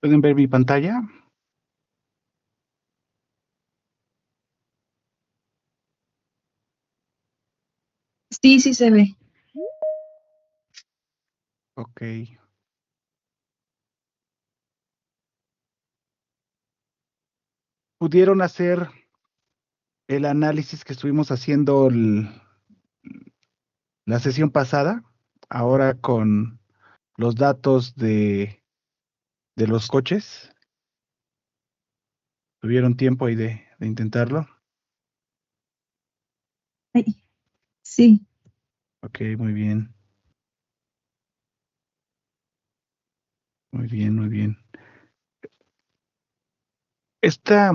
¿Pueden ver mi pantalla? Sí, sí se ve. Ok. ¿Pudieron hacer el análisis que estuvimos haciendo la sesión pasada? Ahora con los datos de los coches. ¿Tuvieron tiempo ahí de intentarlo? Ay, sí. Ok, muy bien. Muy bien, muy bien. Esta,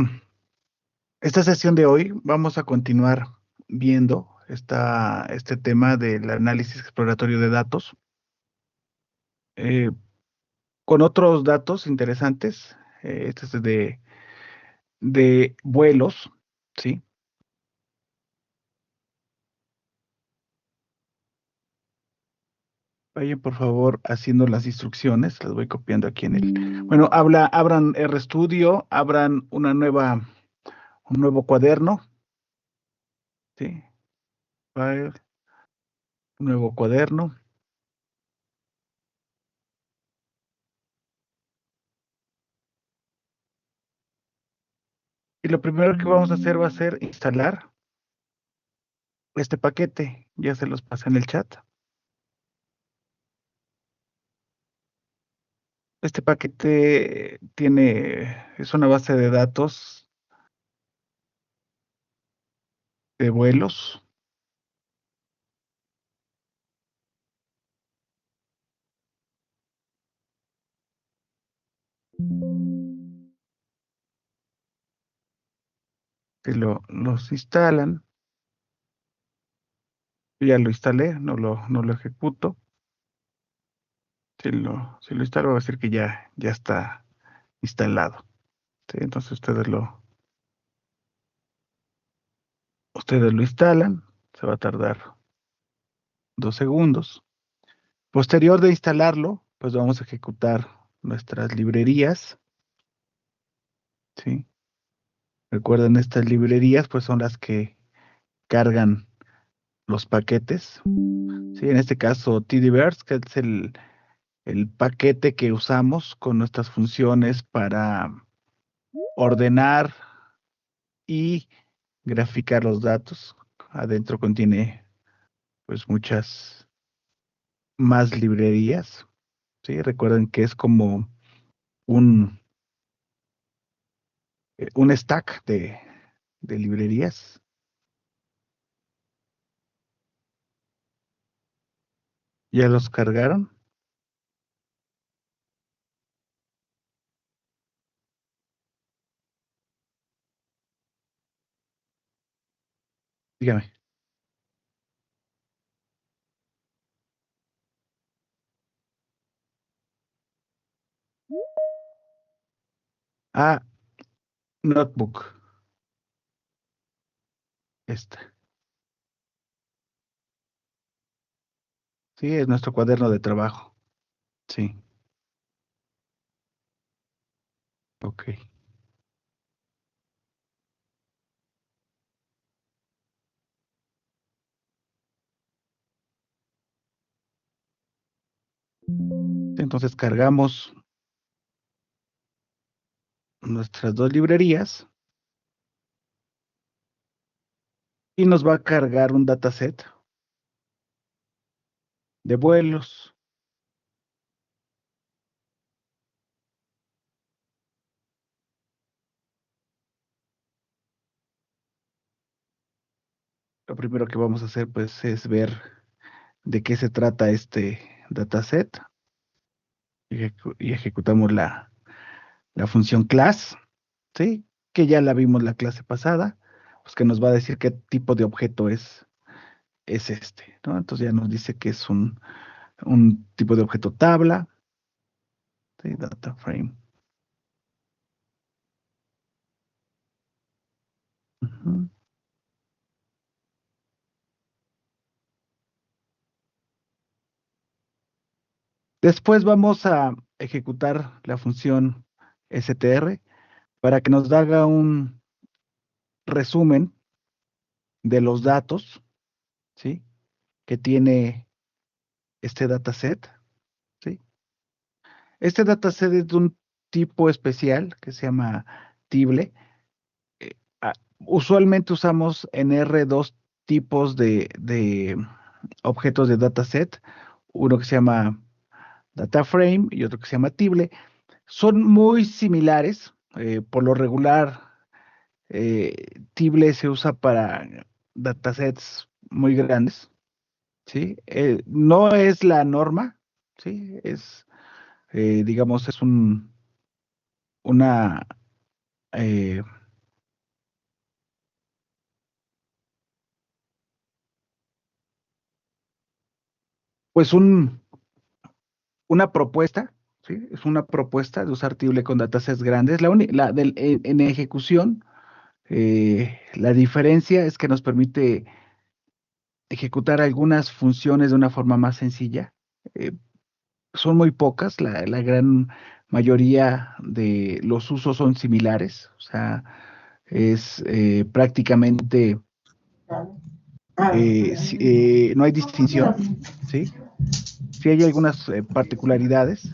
esta sesión de hoy vamos a continuar viendo este tema del análisis exploratorio de datos. Eh, con otros datos interesantes. Este es de vuelos, ¿sí? Vayan por favor haciendo las instrucciones, las voy copiando aquí en el. Bueno, abran RStudio, abran un nuevo cuaderno, ¿sí? File, un nuevo cuaderno. Y lo primero que vamos a hacer va a ser instalar este paquete. Ya se los pasé en el chat. Este paquete es una base de datos de vuelos. Que los instalan. Yo ya lo instalé, no lo ejecuto. Si lo instalo, va a decir que ya está instalado. ¿Sí? Entonces ustedes lo instalan, se va a tardar 2 segundos. Posterior de instalarlo, pues vamos a ejecutar nuestras librerías. ¿Sí? Recuerden, estas librerías pues son las que cargan los paquetes. ¿Sí? En este caso, TDVerse, que es el paquete que usamos con nuestras funciones para ordenar y graficar los datos. Adentro contiene pues muchas más librerías, ¿sí? Recuerden que es como un, un stack de librerías. ¿Ya los cargaron? Dígame. Ah, Notebook. Esta. Sí, es nuestro cuaderno de trabajo. Sí, ok. Entonces cargamos nuestras dos librerías y nos va a cargar un dataset de vuelos. Lo primero que vamos a hacer pues es ver de qué se trata este dataset y ejecutamos la función class, ¿sí? Que ya la vimos la clase pasada, pues que nos va a decir qué tipo de objeto es este, ¿no? Entonces ya nos dice que es un tipo de objeto tabla, ¿sí? Data frame. Ujú. Después vamos a ejecutar la función STR, para que nos haga un resumen de los datos, ¿sí? Que tiene este dataset, ¿sí? Este dataset es de un tipo especial que se llama Tible. Eh, Usualmente usamos en R dos tipos de objetos de dataset, uno que se llama data frame y otro que se llama Tible. Son muy similares. Por lo regular, Tible se usa para datasets muy grandes, ¿sí? No es la norma, ¿sí? Digamos, es una, eh, pues una propuesta, ¿sí? Es una propuesta de usar Tible con datasets grandes. En ejecución, la diferencia es que nos permite ejecutar algunas funciones de una forma más sencilla. Eh, Son muy pocas, la gran mayoría de los usos son similares, o sea, es prácticamente, no hay distinción, ¿sí? Sí hay algunas particularidades,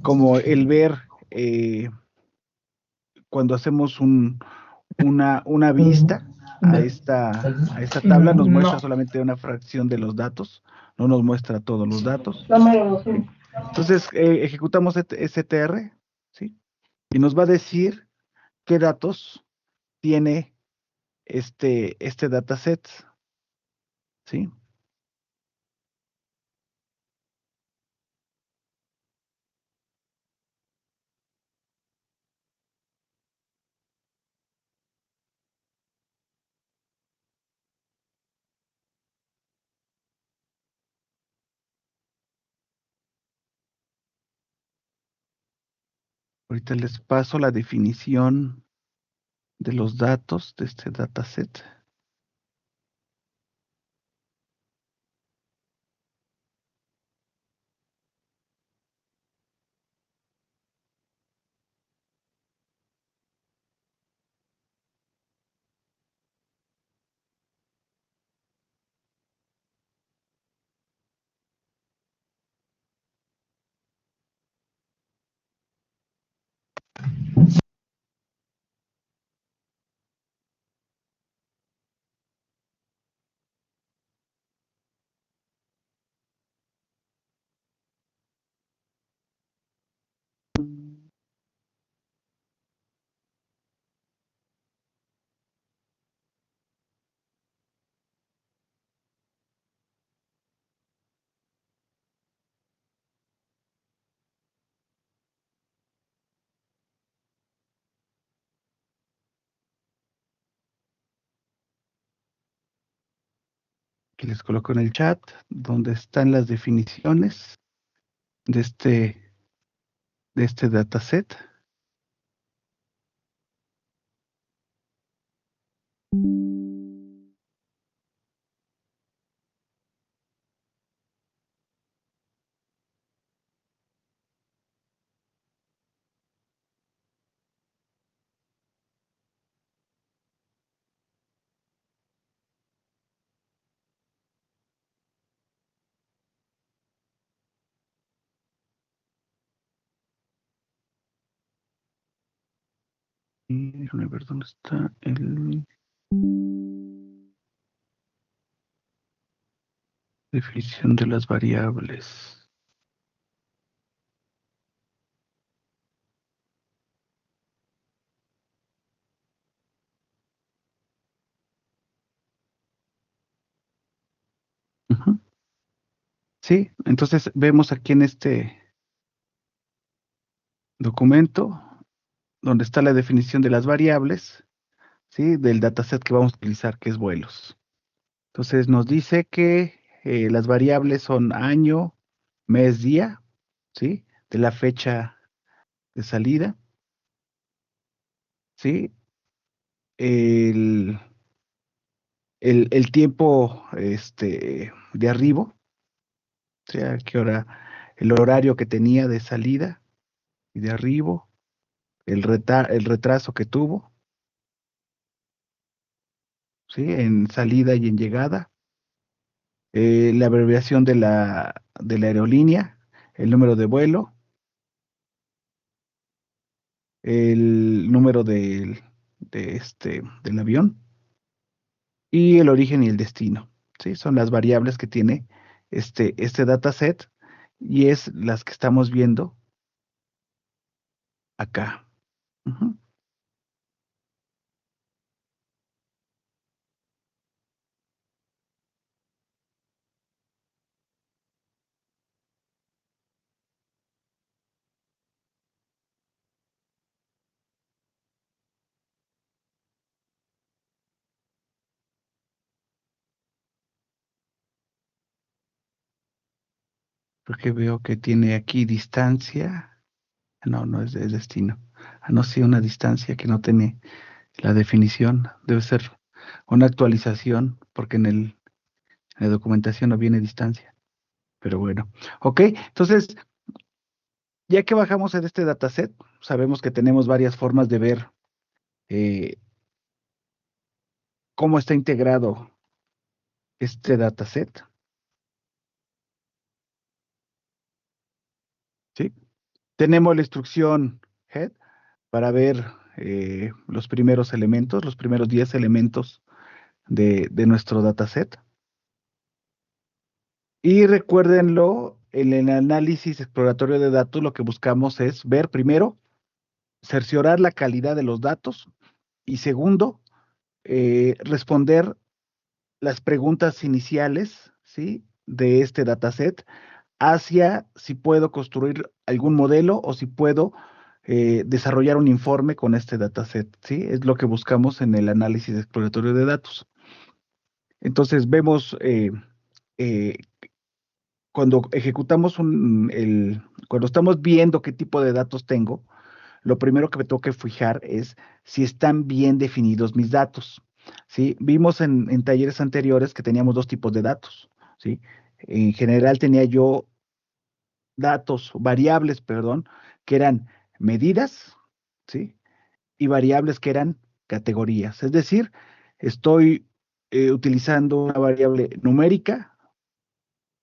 como el ver cuando hacemos una vista a esta tabla, nos muestra No. solamente una fracción de los datos, no nos muestra todos los datos. Dámelo, sí. ¿Sí? Entonces, ejecutamos STR, ¿sí? Y nos va a decir qué datos tiene este dataset, ¿sí? Ahorita les paso la definición de los datos de este dataset. Que les coloco en el chat, donde están las definiciones de este dataset. Y déjame ver dónde está el definición de las variables. Ujú. Sí, entonces vemos aquí en este documento donde está la definición de las variables, ¿sí? Del dataset que vamos a utilizar, que es vuelos. Entonces nos dice que las variables son año, mes, día, ¿sí? De la fecha de salida, ¿sí? El, el tiempo de arribo, o sea, qué hora, el horario que tenía de salida y de arribo, el retraso que tuvo, ¿sí? En salida y en llegada, la abreviación de la aerolínea, el número de vuelo, el número del avión y el origen y el destino, ¿sí? Son las variables que tiene este dataset y es las que estamos viendo acá. Ujú. Porque veo que tiene aquí distancia. No, no es de destino. Ah, no, sí, una distancia que no tiene la definición. Debe ser una actualización, porque en la documentación no viene distancia. Pero bueno, ok. Entonces, ya que bajamos en este dataset, sabemos que tenemos varias formas de ver eh, cómo está integrado este dataset, ¿sí? Tenemos la instrucción head para ver los primeros elementos, los primeros 10 elementos de nuestro dataset. Y recuérdenlo, en el análisis exploratorio de datos lo que buscamos es ver primero, cerciorar la calidad de los datos y segundo, responder las preguntas iniciales, ¿sí? De este dataset hacia si puedo construir algún modelo o si puedo desarrollar un informe con este dataset, ¿sí? Es lo que buscamos en el análisis exploratorio de datos. Entonces vemos eh, cuando ejecutamos cuando estamos viendo qué tipo de datos tengo, lo primero que me tengo que fijar es si están bien definidos mis datos, ¿sí? Vimos en talleres anteriores que teníamos dos tipos de datos, ¿sí? En general tenía yo datos, variables, perdón, que eran medidas, ¿sí? Y variables que eran categorías. Es decir, estoy utilizando una variable numérica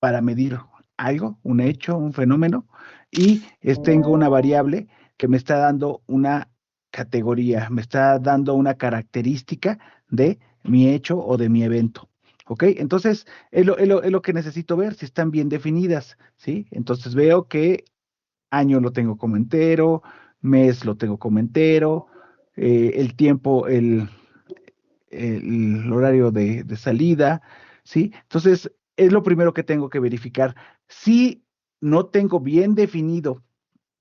para medir algo, un hecho, un fenómeno, y tengo una variable que me está dando una categoría, me está dando una característica de mi hecho o de mi evento. ¿Ok? Entonces, es lo que necesito ver, si están bien definidas, ¿sí? Entonces veo que año lo tengo como entero, mes lo tengo como entero, el tiempo, el horario de salida, ¿sí? Entonces, es lo primero que tengo que verificar. Si no tengo bien definido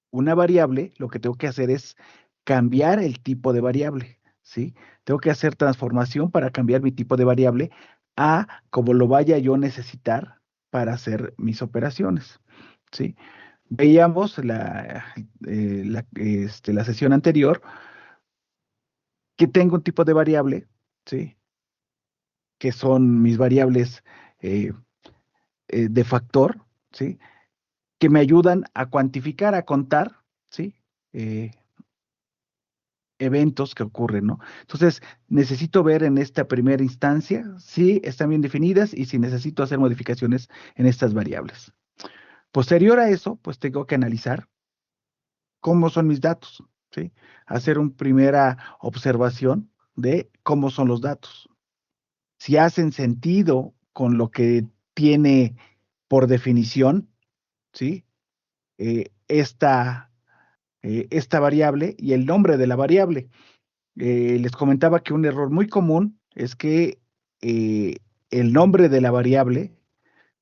una variable, lo que tengo que hacer es cambiar el tipo de variable, ¿sí? Tengo que hacer transformación para cambiar mi tipo de variable a como lo vaya yo a necesitar para hacer mis operaciones, ¿sí? Veíamos la sesión anterior que tengo un tipo de variable, ¿sí? Que son mis variables eh, de factor, ¿sí? Que me ayudan a cuantificar, a contar, ¿sí? Eh, eventos que ocurren, ¿no? Entonces, necesito ver en esta primera instancia si están bien definidas y si necesito hacer modificaciones en estas variables. Posterior a eso, pues tengo que analizar cómo son mis datos, ¿sí? Hacer una primera observación de cómo son los datos. Si hacen sentido con lo que tiene por definición, ¿sí? Esta, esta variable y el nombre de la variable. Les comentaba que un error muy común es que eh, el nombre de la variable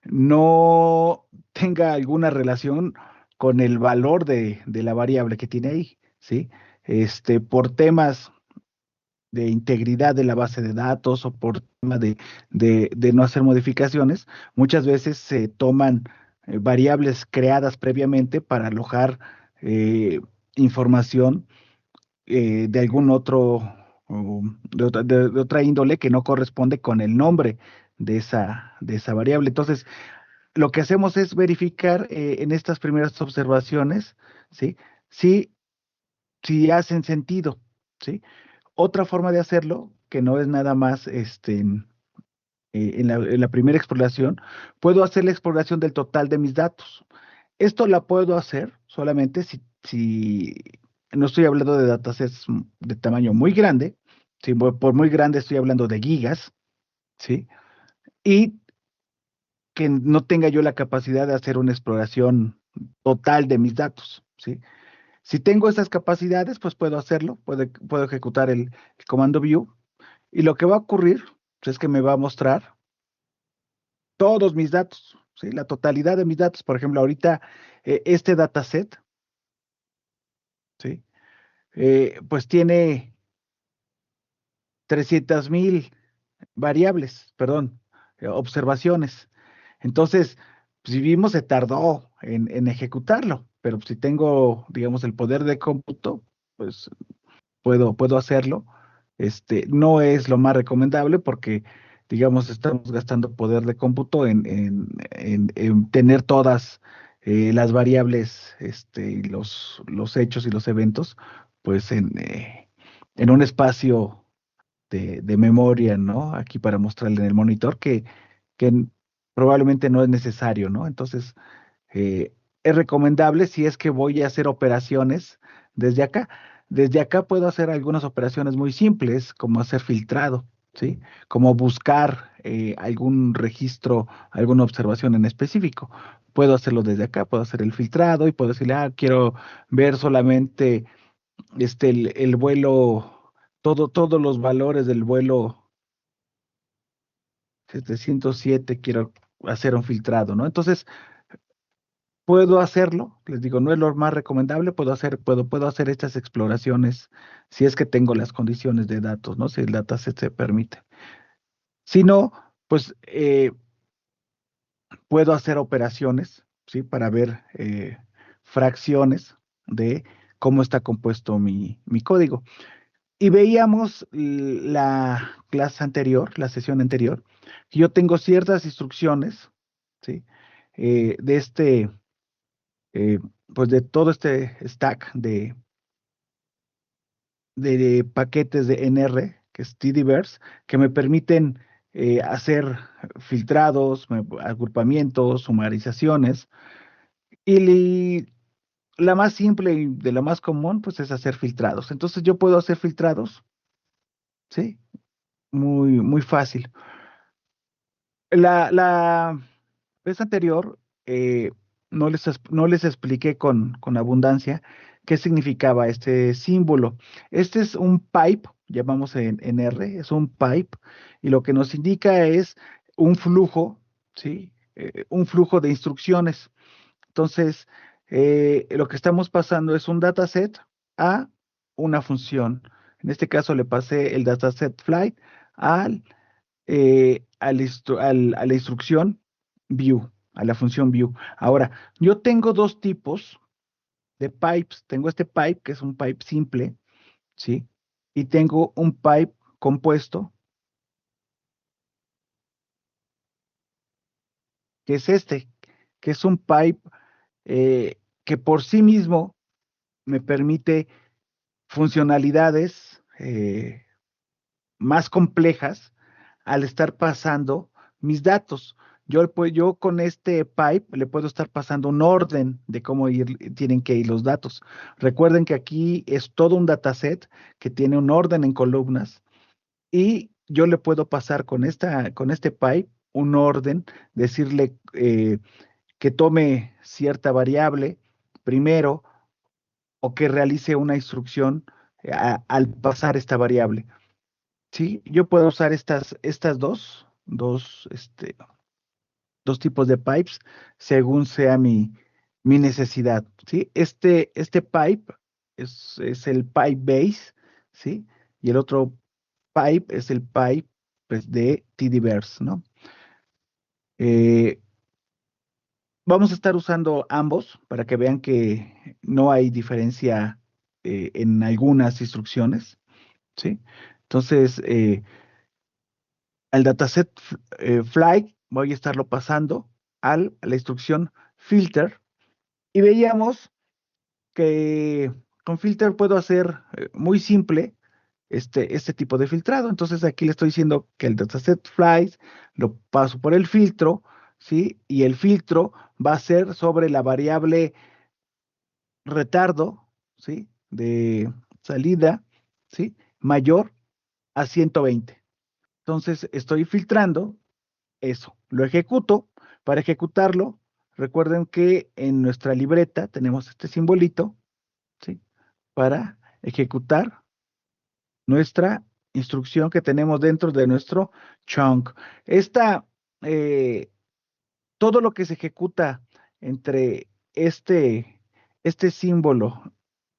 no tenga alguna relación con el valor de la variable que tiene ahí, ¿sí? Por temas de integridad de la base de datos o por tema de no hacer modificaciones, muchas veces se toman variables creadas previamente para alojar eh, información de algún otro, de otra índole que no corresponde con el nombre de esa variable. Entonces, lo que hacemos es verificar en estas primeras observaciones, ¿sí? Si si hacen sentido, ¿sí? Otra forma de hacerlo, que no es nada más en la primera exploración, puedo hacer la exploración del total de mis datos. Esto la puedo hacer solamente si no estoy hablando de datasets de tamaño muy grande, si por muy grande estoy hablando de gigas, ¿sí? Y que no tenga yo la capacidad de hacer una exploración total de mis datos, ¿sí? Si tengo esas capacidades, pues puedo hacerlo, puedo ejecutar el comando view y lo que va a ocurrir pues, es que me va a mostrar todos mis datos, ¿sí? La totalidad de mis datos. Por ejemplo, ahorita este dataset, ¿sí? Pues tiene 300,000 variables, perdón, observaciones. Entonces, si vimos, se tardó en ejecutarlo, pero si tengo, digamos, el poder de cómputo, pues puedo hacerlo. No es lo más recomendable porque, digamos, estamos gastando poder de cómputo en tener todas las variables, y los hechos y los eventos, pues en un espacio de memoria, ¿no? Aquí para mostrarle en el monitor que probablemente no es necesario, ¿no? Entonces, eh, es recomendable si es que voy a hacer operaciones desde acá. Desde acá puedo hacer algunas operaciones muy simples, como hacer filtrado, ¿sí? Como buscar algún registro, alguna observación en específico. Puedo hacerlo desde acá, puedo hacer el filtrado y puedo decirle, quiero ver solamente el vuelo, todos los valores del vuelo 707, quiero hacer un filtrado, ¿no? Entonces, puedo hacerlo, les digo, no es lo más recomendable, puedo hacer estas exploraciones si es que tengo las condiciones de datos, ¿no? Si el dataset se permite. Si no, pues puedo hacer operaciones, ¿sí? Para ver fracciones de cómo está compuesto mi código. Y veíamos la clase anterior, la sesión anterior, que yo tengo ciertas instrucciones, ¿sí? De eh, pues de todo este stack de paquetes de NR, que es Tdverse, que me permiten hacer filtrados, agrupamientos, sumarizaciones. Y la más simple y de la más común, pues es hacer filtrados. Entonces yo puedo hacer filtrados, ¿sí? Muy, muy fácil. La vez anterior no les expliqué con abundancia qué significaba este símbolo. Este es un pipe, llamamos en R, es un pipe, y lo que nos indica es un flujo, ¿sí? Un flujo de instrucciones. Entonces, lo que estamos pasando es un dataset a una función. En este caso le pasé el dataset flight al a la instrucción view, a la función view. Ahora, yo tengo dos tipos de pipes. Tengo este pipe, que es un pipe simple, ¿sí? Y tengo un pipe compuesto, que es este, que es un pipe que por sí mismo me permite funcionalidades más complejas al estar pasando mis datos. Yo con este pipe le puedo estar pasando un orden de cómo tienen que ir los datos. Recuerden que aquí es todo un dataset que tiene un orden en columnas y yo le puedo pasar con este pipe un orden, decirle que tome cierta variable primero o que realice una instrucción al pasar esta variable. Sí, yo puedo usar estas dos tipos de pipes según sea mi necesidad, ¿sí? Este pipe es el pipe base, ¿sí? Y el otro pipe es el pipe pues, de TDverse, ¿no? Eh, Vamos a estar usando ambos para que vean que no hay diferencia en algunas instrucciones, ¿sí? Entonces, al dataset flag voy a estarlo pasando a la instrucción filter y veíamos que Con filter puedo hacer muy simple este tipo de filtrado. Entonces aquí le estoy diciendo que el dataset flies lo paso por el filtro, ¿sí? Y el filtro va a ser sobre la variable retardo, ¿sí? De salida, ¿sí? Mayor a 120. Entonces estoy filtrando eso. Lo ejecuto. Para ejecutarlo, recuerden que en nuestra libreta tenemos este simbolito, ¿sí? Para ejecutar nuestra instrucción que tenemos dentro de nuestro chunk. Esta, eh, todo lo que se ejecuta entre este símbolo,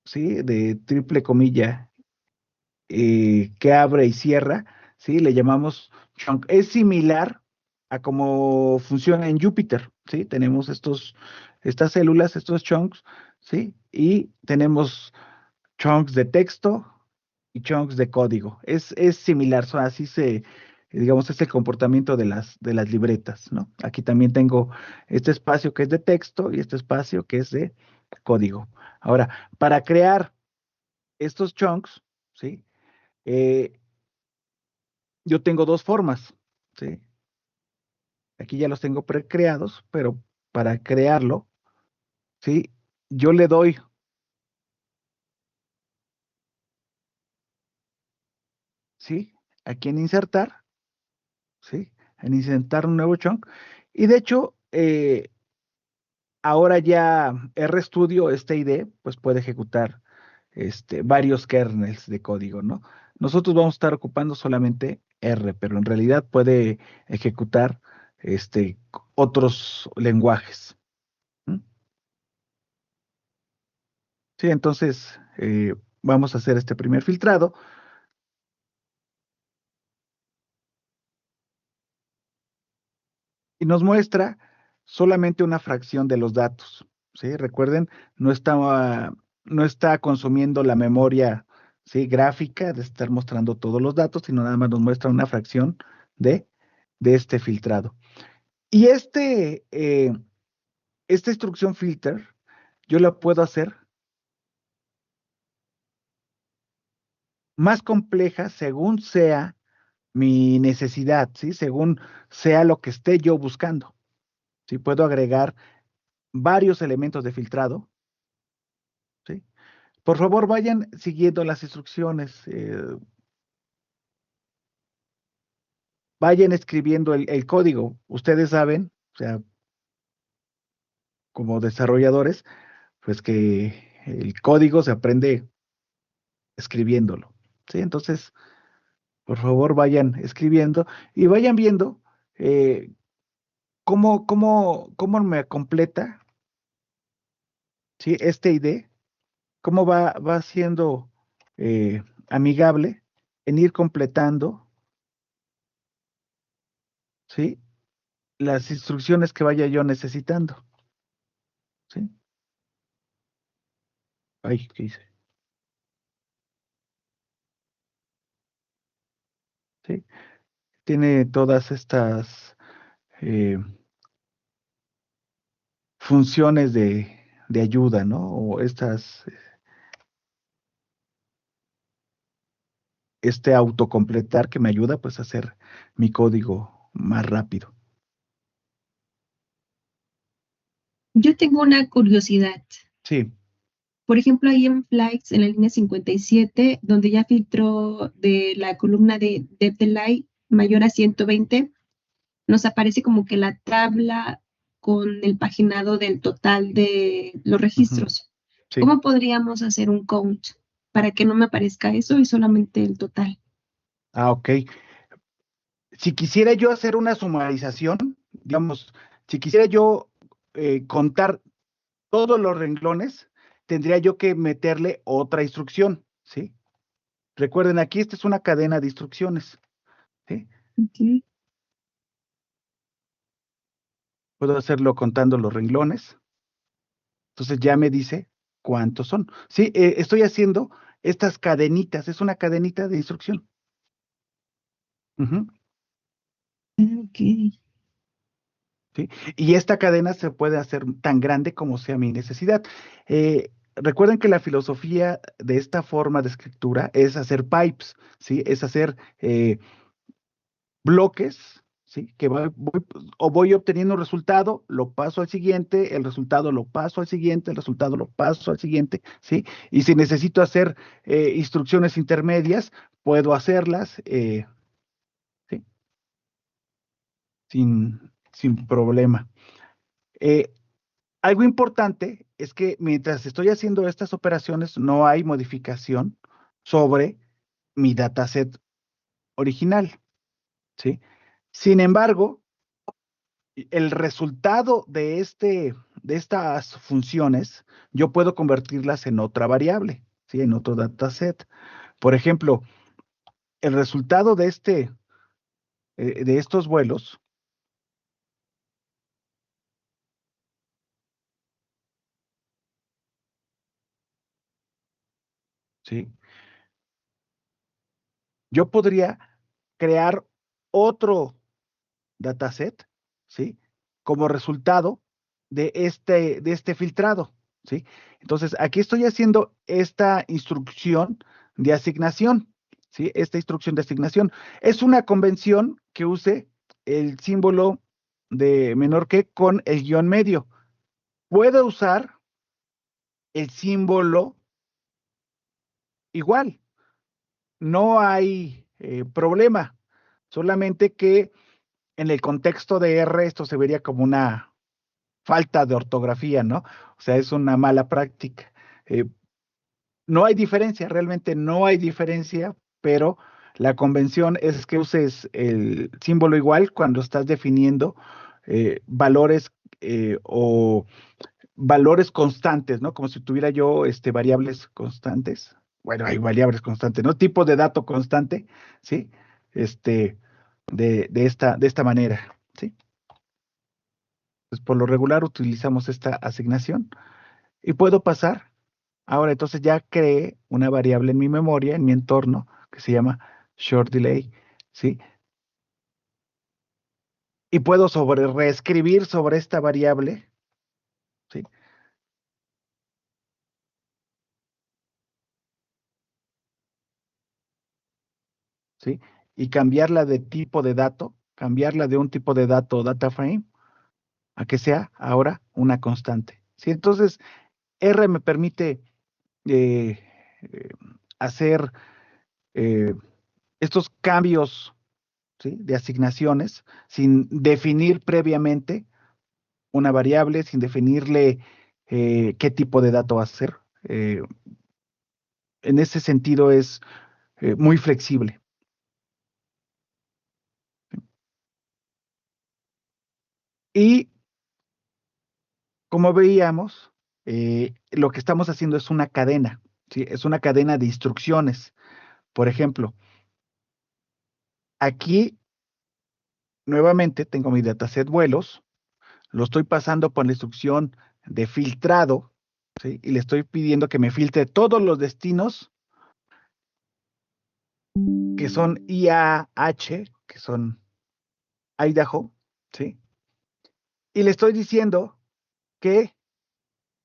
¿sí? De triple comilla que abre y cierra, ¿sí? Le llamamos chunk. Es similar a cómo funciona en Jupyter, ¿sí? Tenemos estas células, estos chunks, ¿sí? Y tenemos chunks de texto y chunks de código. Es similar, así digamos, es el comportamiento de las libretas, ¿no? Aquí también tengo este espacio que es de texto y este espacio que es de código. Ahora, para crear estos chunks, ¿sí? Eh, yo tengo dos formas, ¿sí? Aquí ya los tengo precreados, pero para crearlo, ¿sí? Yo le doy, ¿sí? Aquí en insertar, ¿sí? En insertar un nuevo chunk. Y de hecho, ahora ya RStudio, este IDE, pues puede ejecutar varios kernels de código, ¿no? Nosotros vamos a estar ocupando solamente R, pero en realidad puede ejecutar otros lenguajes. ¿M? Sí, entonces vamos a hacer este primer filtrado y nos muestra solamente una fracción de los datos. ¿Sí? Recuerden, no está consumiendo la memoria, ¿sí? Gráfica de estar mostrando todos los datos, sino nada más nos muestra una fracción de, de este filtrado. Y esta instrucción filter, yo la puedo hacer más compleja según sea mi necesidad, ¿sí? Según sea lo que esté yo buscando. ¿Sí? Puedo agregar varios elementos de filtrado, ¿sí? Por favor, vayan siguiendo las instrucciones, vayan escribiendo el código. Ustedes saben, o sea, como desarrolladores, pues que el código se aprende escribiéndolo, ¿sí? Entonces, por favor, vayan escribiendo y vayan viendo eh, cómo me completa, ¿sí? Este ID, cómo va siendo amigable en ir completando, ¿sí? Las instrucciones que vaya yo necesitando, ¿sí? Ay, ¿qué hice? ¿Sí? Tiene todas estas eh, funciones de ayuda, ¿no? O este autocompletar que me ayuda pues a hacer mi código más rápido. Yo tengo una curiosidad. Sí. Por ejemplo, ahí en Flights, en la línea 57, donde ya filtró de la columna de Depth mayor a 120, nos aparece como que la tabla con el paginado del total de los Ujú, registros. sí. ¿Cómo podríamos hacer un count para que no me aparezca eso y solamente el total? Ah, ok. Si quisiera yo hacer una sumarización, digamos, si quisiera yo contar todos los renglones, tendría yo que meterle otra instrucción, ¿sí? Recuerden, aquí esta es una cadena de instrucciones, ¿sí? Ok. Puedo hacerlo contando los renglones, entonces ya me dice cuántos son. Sí, estoy haciendo estas cadenitas, es una cadenita de instrucción. Ujú, Ok. ¿sí? Y esta cadena se puede hacer tan grande como sea mi necesidad. recuerden que la filosofía de esta forma de escritura es hacer pipes, ¿sí? Es hacer bloques, ¿sí? Que voy obteniendo un resultado, lo paso al siguiente, el resultado lo paso al siguiente, el resultado lo paso al siguiente, ¿sí? Y si necesito hacer instrucciones intermedias, puedo hacerlas, ¿sí? Sin problema. Eh, Algo importante es que mientras estoy haciendo estas operaciones, no hay modificación sobre mi dataset original, ¿sí? Sin embargo, el resultado de estas funciones, yo puedo convertirlas en otra variable, ¿sí? En otro dataset. Por ejemplo, el resultado de estos vuelos, ¿sí? Yo podría crear otro dataset, ¿sí? Como resultado de este filtrado, ¿sí? Entonces, aquí estoy haciendo esta instrucción de asignación, ¿sí? Esta instrucción de asignación. Es una convención que use el símbolo de menor que con el guión medio. Puedo usar el símbolo igual, no hay problema, solamente que en el contexto de R esto se vería como una falta de ortografía, ¿no? O sea, es una mala práctica. Eh, no hay diferencia, realmente no hay diferencia, pero la convención es que uses el símbolo igual cuando estás definiendo valores o valores constantes, ¿no? Como si tuviera yo variables constantes. Bueno, hay variables constantes, ¿no? Tipo de dato constante, ¿sí? Este, de esta manera, ¿sí? Pues por lo regular utilizamos esta asignación y puedo pasar. Ahora, entonces ya creé una variable en mi memoria, en mi entorno, que se llama short delay, ¿sí? Y puedo reescribir sobre esta variable, ¿sí? ¿Sí? Y cambiarla de tipo de dato, cambiarla de un tipo de dato data frame a que sea ahora una constante, ¿sí? Entonces, R me permite eh, eh, hacer eh, estos cambios, ¿sí? De asignaciones sin definir previamente una variable, sin definirle qué tipo de dato va a ser. Eh, en ese sentido es muy flexible. Y como veíamos, lo que estamos haciendo es una cadena, ¿sí? Es una cadena de instrucciones. Por ejemplo, aquí nuevamente tengo mi dataset vuelos, lo estoy pasando por la instrucción de filtrado, ¿sí? Y le estoy pidiendo que me filtre todos los destinos que son IAH, que son Idaho, ¿sí? Y le estoy diciendo que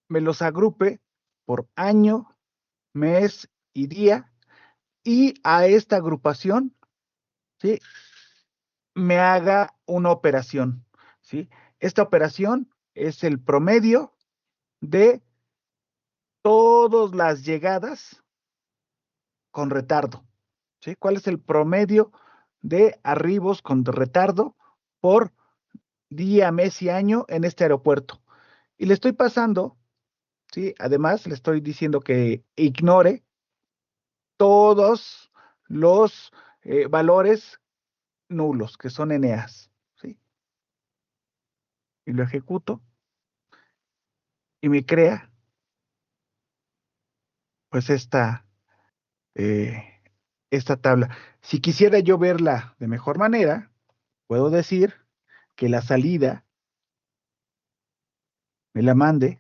me los agrupe por año, mes y día, y a esta agrupación, ¿sí? Me haga una operación, ¿sí? Esta operación es el promedio de todas las llegadas con retardo, ¿sí? ¿Cuál es el promedio de arribos con retardo por día, mes y año en este aeropuerto? Y le estoy pasando, ¿sí? Además, le estoy diciendo que ignore todos los valores nulos, que son NAs, ¿sí? Y lo ejecuto y me crea, pues, eh, esta tabla. Si quisiera yo verla de mejor manera, puedo decir que la salida me la mande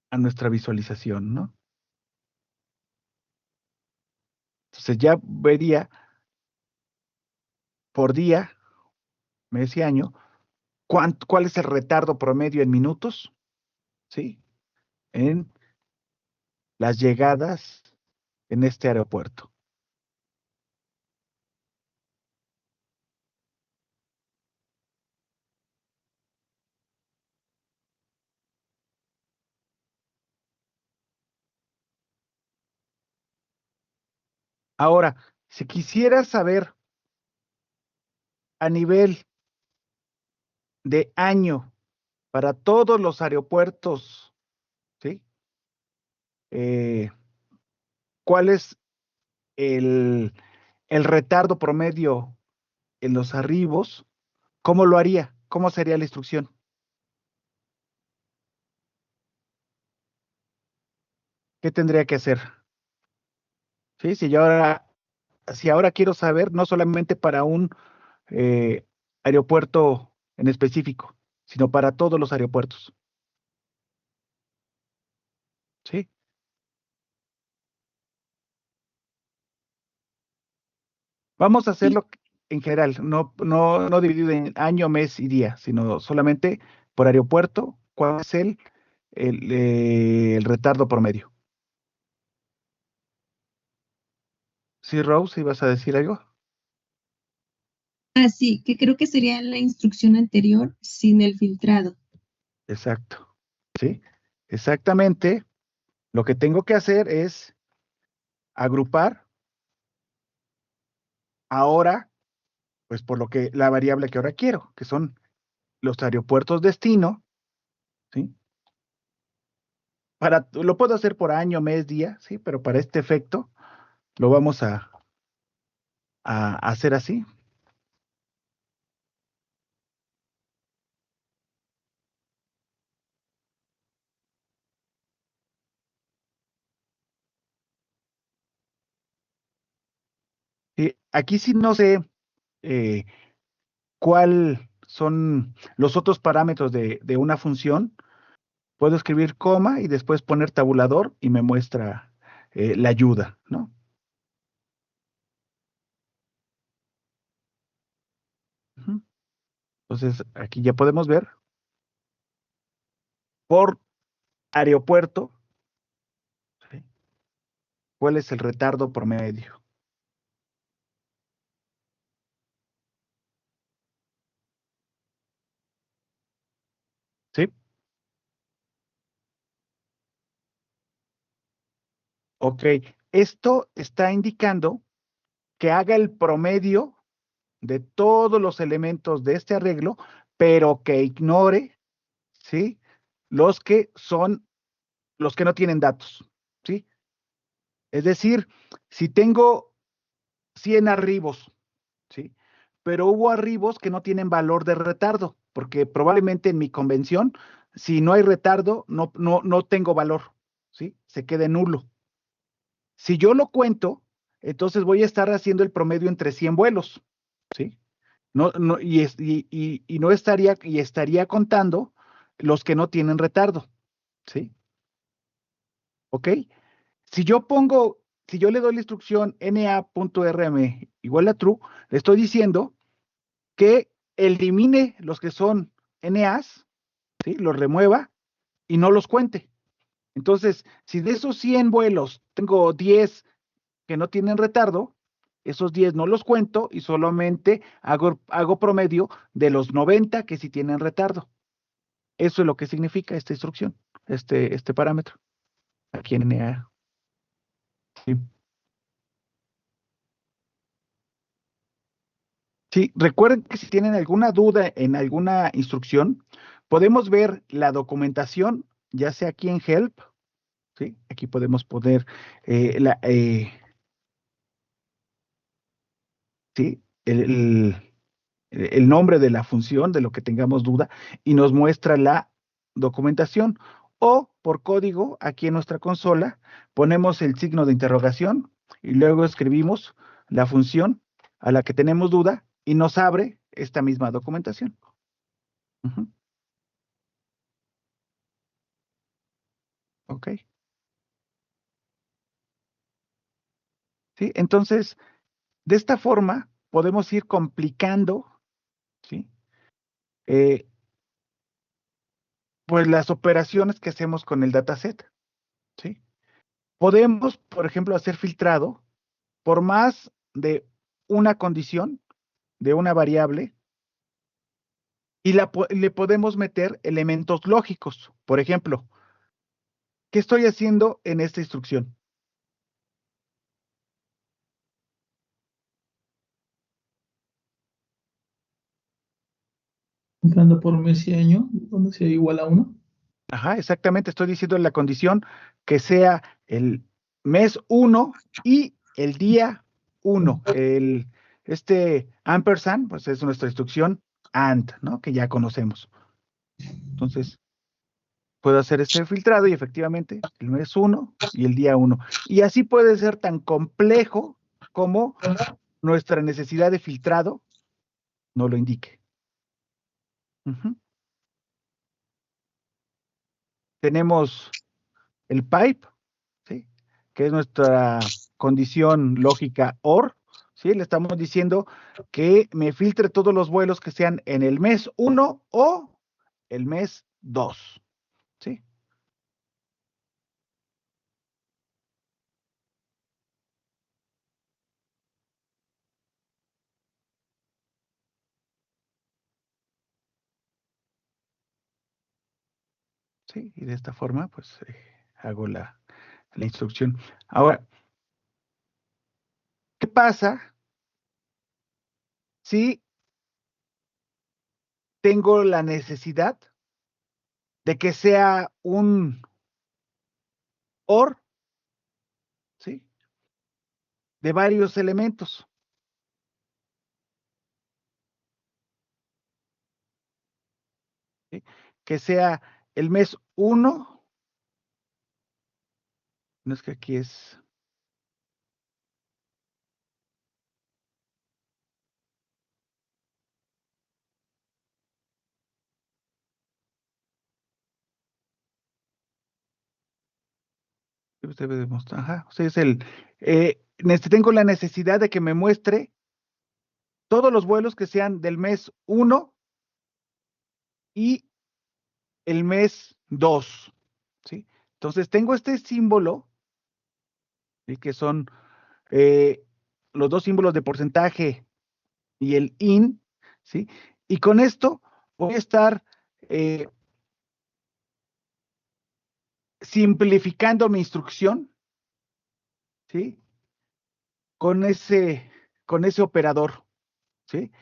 a nuestra visualización, ¿no? Entonces ya vería por día, mes y año, ¿Cuál es el retardo promedio en minutos? ¿Sí? En las llegadas en este aeropuerto. Ahora, si quisieras saber a nivel de año para todos los aeropuertos, ¿sí? Eh, ¿Cuál es el, el retardo promedio en los arribos? ¿Cómo lo haría? ¿Cómo sería la instrucción? ¿Qué tendría que hacer? ¿Sí? Si ahora quiero saber, no solamente para un eh, aeropuerto en específico, sino para todos los aeropuertos. ¿Sí? Vamos a Sí, hacerlo en general, no dividido en año, mes y día, sino solamente por aeropuerto, cuál es el retardo promedio. Sí, Rose, ¿ibas a decir algo? así que creo que sería la instrucción anterior sin el filtrado. Exacto. ¿Sí? Exactamente. Lo que tengo que hacer es agrupar ahora, pues por lo que la variable que ahora quiero, que son los aeropuertos destino, ¿sí? Lo puedo hacer por año, mes, día, ¿sí? Pero para este efecto lo vamos a hacer así. Aquí sí no sé eh, cuál son los otros parámetros de una función. Puedo escribir coma y después poner tabulador y me muestra la ayuda, ¿no? Ujú. Entonces, aquí ya podemos ver por aeropuerto, ¿sí? ¿Cuál es el retardo promedio? ¿Sí? Ok. Esto está indicando que haga el promedio de todos los elementos de este arreglo, pero que ignore, ¿sí? Los que son los que no tienen datos, ¿sí? Es decir, si tengo 100 arribos, ¿sí? Pero hubo arribos que no tienen valor de retardo, porque probablemente en mi convención, si no hay retardo, no tengo valor, ¿sí? Se quede nulo. Si yo lo cuento, entonces voy a estar haciendo el promedio entre 100 vuelos, ¿sí? Y no estaría, y estaría contando los que no tienen retardo, ¿sí? ¿Ok? Si yo pongo, si yo le doy la instrucción na.rm igual a true, le estoy diciendo que elimine los que son NAs, ¿sí? Los remueva y no los cuente. Entonces, si de esos 100 vuelos tengo 10 que no tienen retardo, esos 10 no los cuento y solamente hago promedio de los 90 que sí tienen retardo. Eso es lo que significa esta instrucción, este parámetro, aquí en NA. Sí. Sí, recuerden que si tienen alguna duda en alguna instrucción, podemos ver la documentación, ya sea aquí en Help, ¿sí? Aquí podemos poner eh, la, eh, ¿sí? El nombre de la función, de lo que tengamos duda, y nos muestra la documentación. O por código, aquí en nuestra consola, ponemos el signo de interrogación y luego escribimos la función a la que tenemos duda y nos abre esta misma documentación. Ujú. Ok. ¿Sí? Entonces, de esta forma podemos ir complicando, ¿sí? Pues las operaciones que hacemos con el dataset, ¿sí? Podemos, por ejemplo, hacer filtrado por más de una condición de una variable y le podemos meter elementos lógicos. Por ejemplo, ¿qué estoy haciendo en esta instrucción? Entrando por mes y año, donde sea igual a uno. Ajá, exactamente, estoy diciendo la condición que sea el mes uno y el día uno. Este ampersand, pues es nuestra instrucción AND, ¿no? Que ya conocemos. Entonces, puedo hacer este filtrado y efectivamente el mes uno y el día uno. Y así puede ser tan complejo como nuestra necesidad de filtrado nos lo indique. Ujú. Tenemos el pipe, ¿sí? Que es nuestra condición lógica OR, ¿sí? Le estamos diciendo que me filtre todos los vuelos que sean en el mes uno o el mes 2, ¿sí? ¿Sí? Y de esta forma, pues, hago la instrucción. Ahora, ¿qué pasa si tengo la necesidad de que sea un OR, ¿sí? De varios elementos, ¿sí? Que sea el mes uno, no es que aquí es, debe demostrar, ajá, o sea, es tengo la necesidad de que me muestre todos los vuelos que sean del mes uno y el mes 2, ¿sí? Entonces tengo este símbolo, ¿sí? Que son eh, los dos símbolos de porcentaje y el IN, ¿sí? Y con esto voy a estar eh, simplificando mi instrucción, ¿sí? Con ese, con ese operador, ¿sí?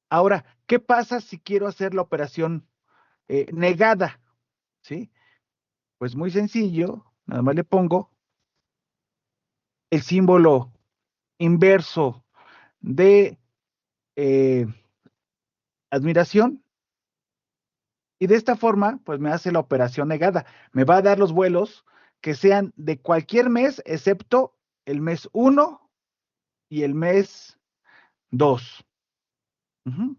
Ahora, ¿qué pasa si quiero hacer la operación negada? ¿Sí? Pues muy sencillo, nada más le pongo el símbolo inverso de eh, admiración y de esta forma, pues me hace la operación negada. Me va a dar los vuelos que sean de cualquier mes excepto el mes uno y el mes 2. Ujú.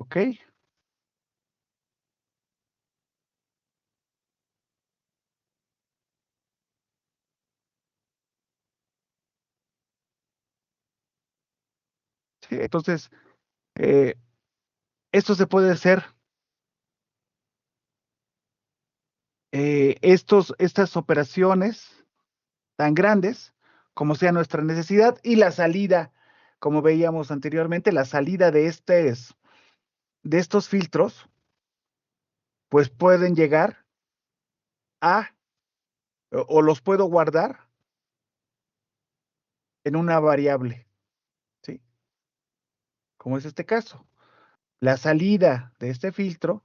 ¿Ok? Sí, entonces, eh, esto se puede hacer, estas operaciones tan grandes como sea nuestra necesidad y la salida, como veíamos anteriormente, la salida de estos filtros, pues pueden llegar a, o los puedo guardar en una variable, ¿sí? Como es este caso. La salida de este filtro,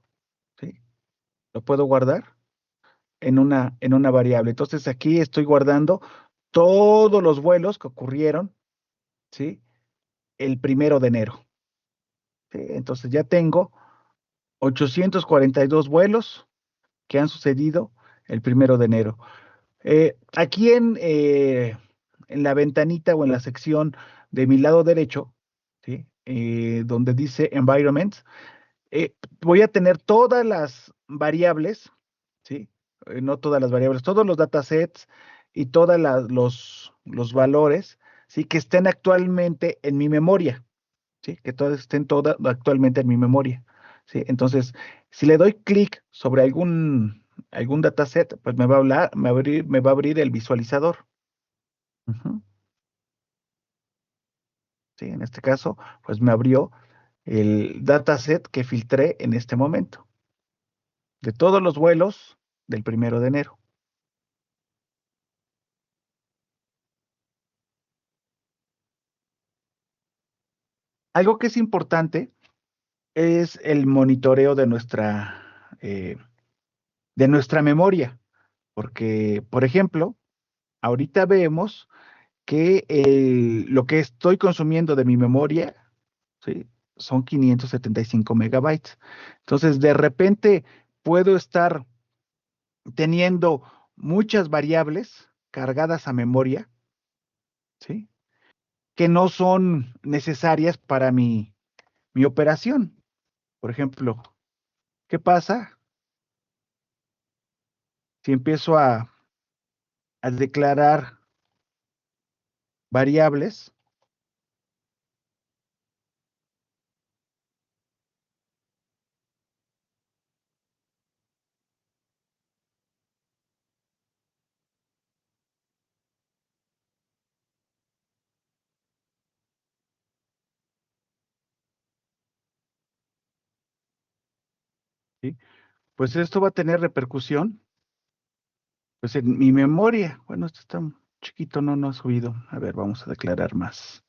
¿sí? Lo puedo guardar en una variable. Entonces aquí estoy guardando todos los vuelos que ocurrieron, ¿sí? El 1 de enero. ¿Sí? Entonces ya tengo 842 vuelos que han sucedido el 1 de enero. Aquí en la ventanita o en la sección de mi lado derecho, ¿sí? Donde dice environment, voy a tener todas las variables, ¿sí? No todas las variables, todos los datasets y todos los valores, ¿sí? Que estén actualmente en mi memoria, ¿sí? Que todos estén actualmente en mi memoria, ¿sí? Entonces, si le doy clic sobre algún dataset, pues me va a hablar, me va a abrir el visualizador. Ujú. Sí, en este caso, pues me abrió el dataset que filtré en este momento, de todos los vuelos del 1 de enero. Algo que es importante es el monitoreo de nuestra memoria, porque, por ejemplo, ahorita vemos que lo que estoy consumiendo de mi memoria, ¿sí? Son 575 megabytes. Entonces, de repente puedo estar teniendo muchas variables cargadas a memoria, ¿sí? Que no son necesarias para mi operación. Por ejemplo, ¿qué pasa si empiezo a declarar variables? ¿Sí? Pues esto va a tener repercusión, pues en mi memoria. Bueno, esto está chiquito, no ha subido. A ver, vamos a declarar más.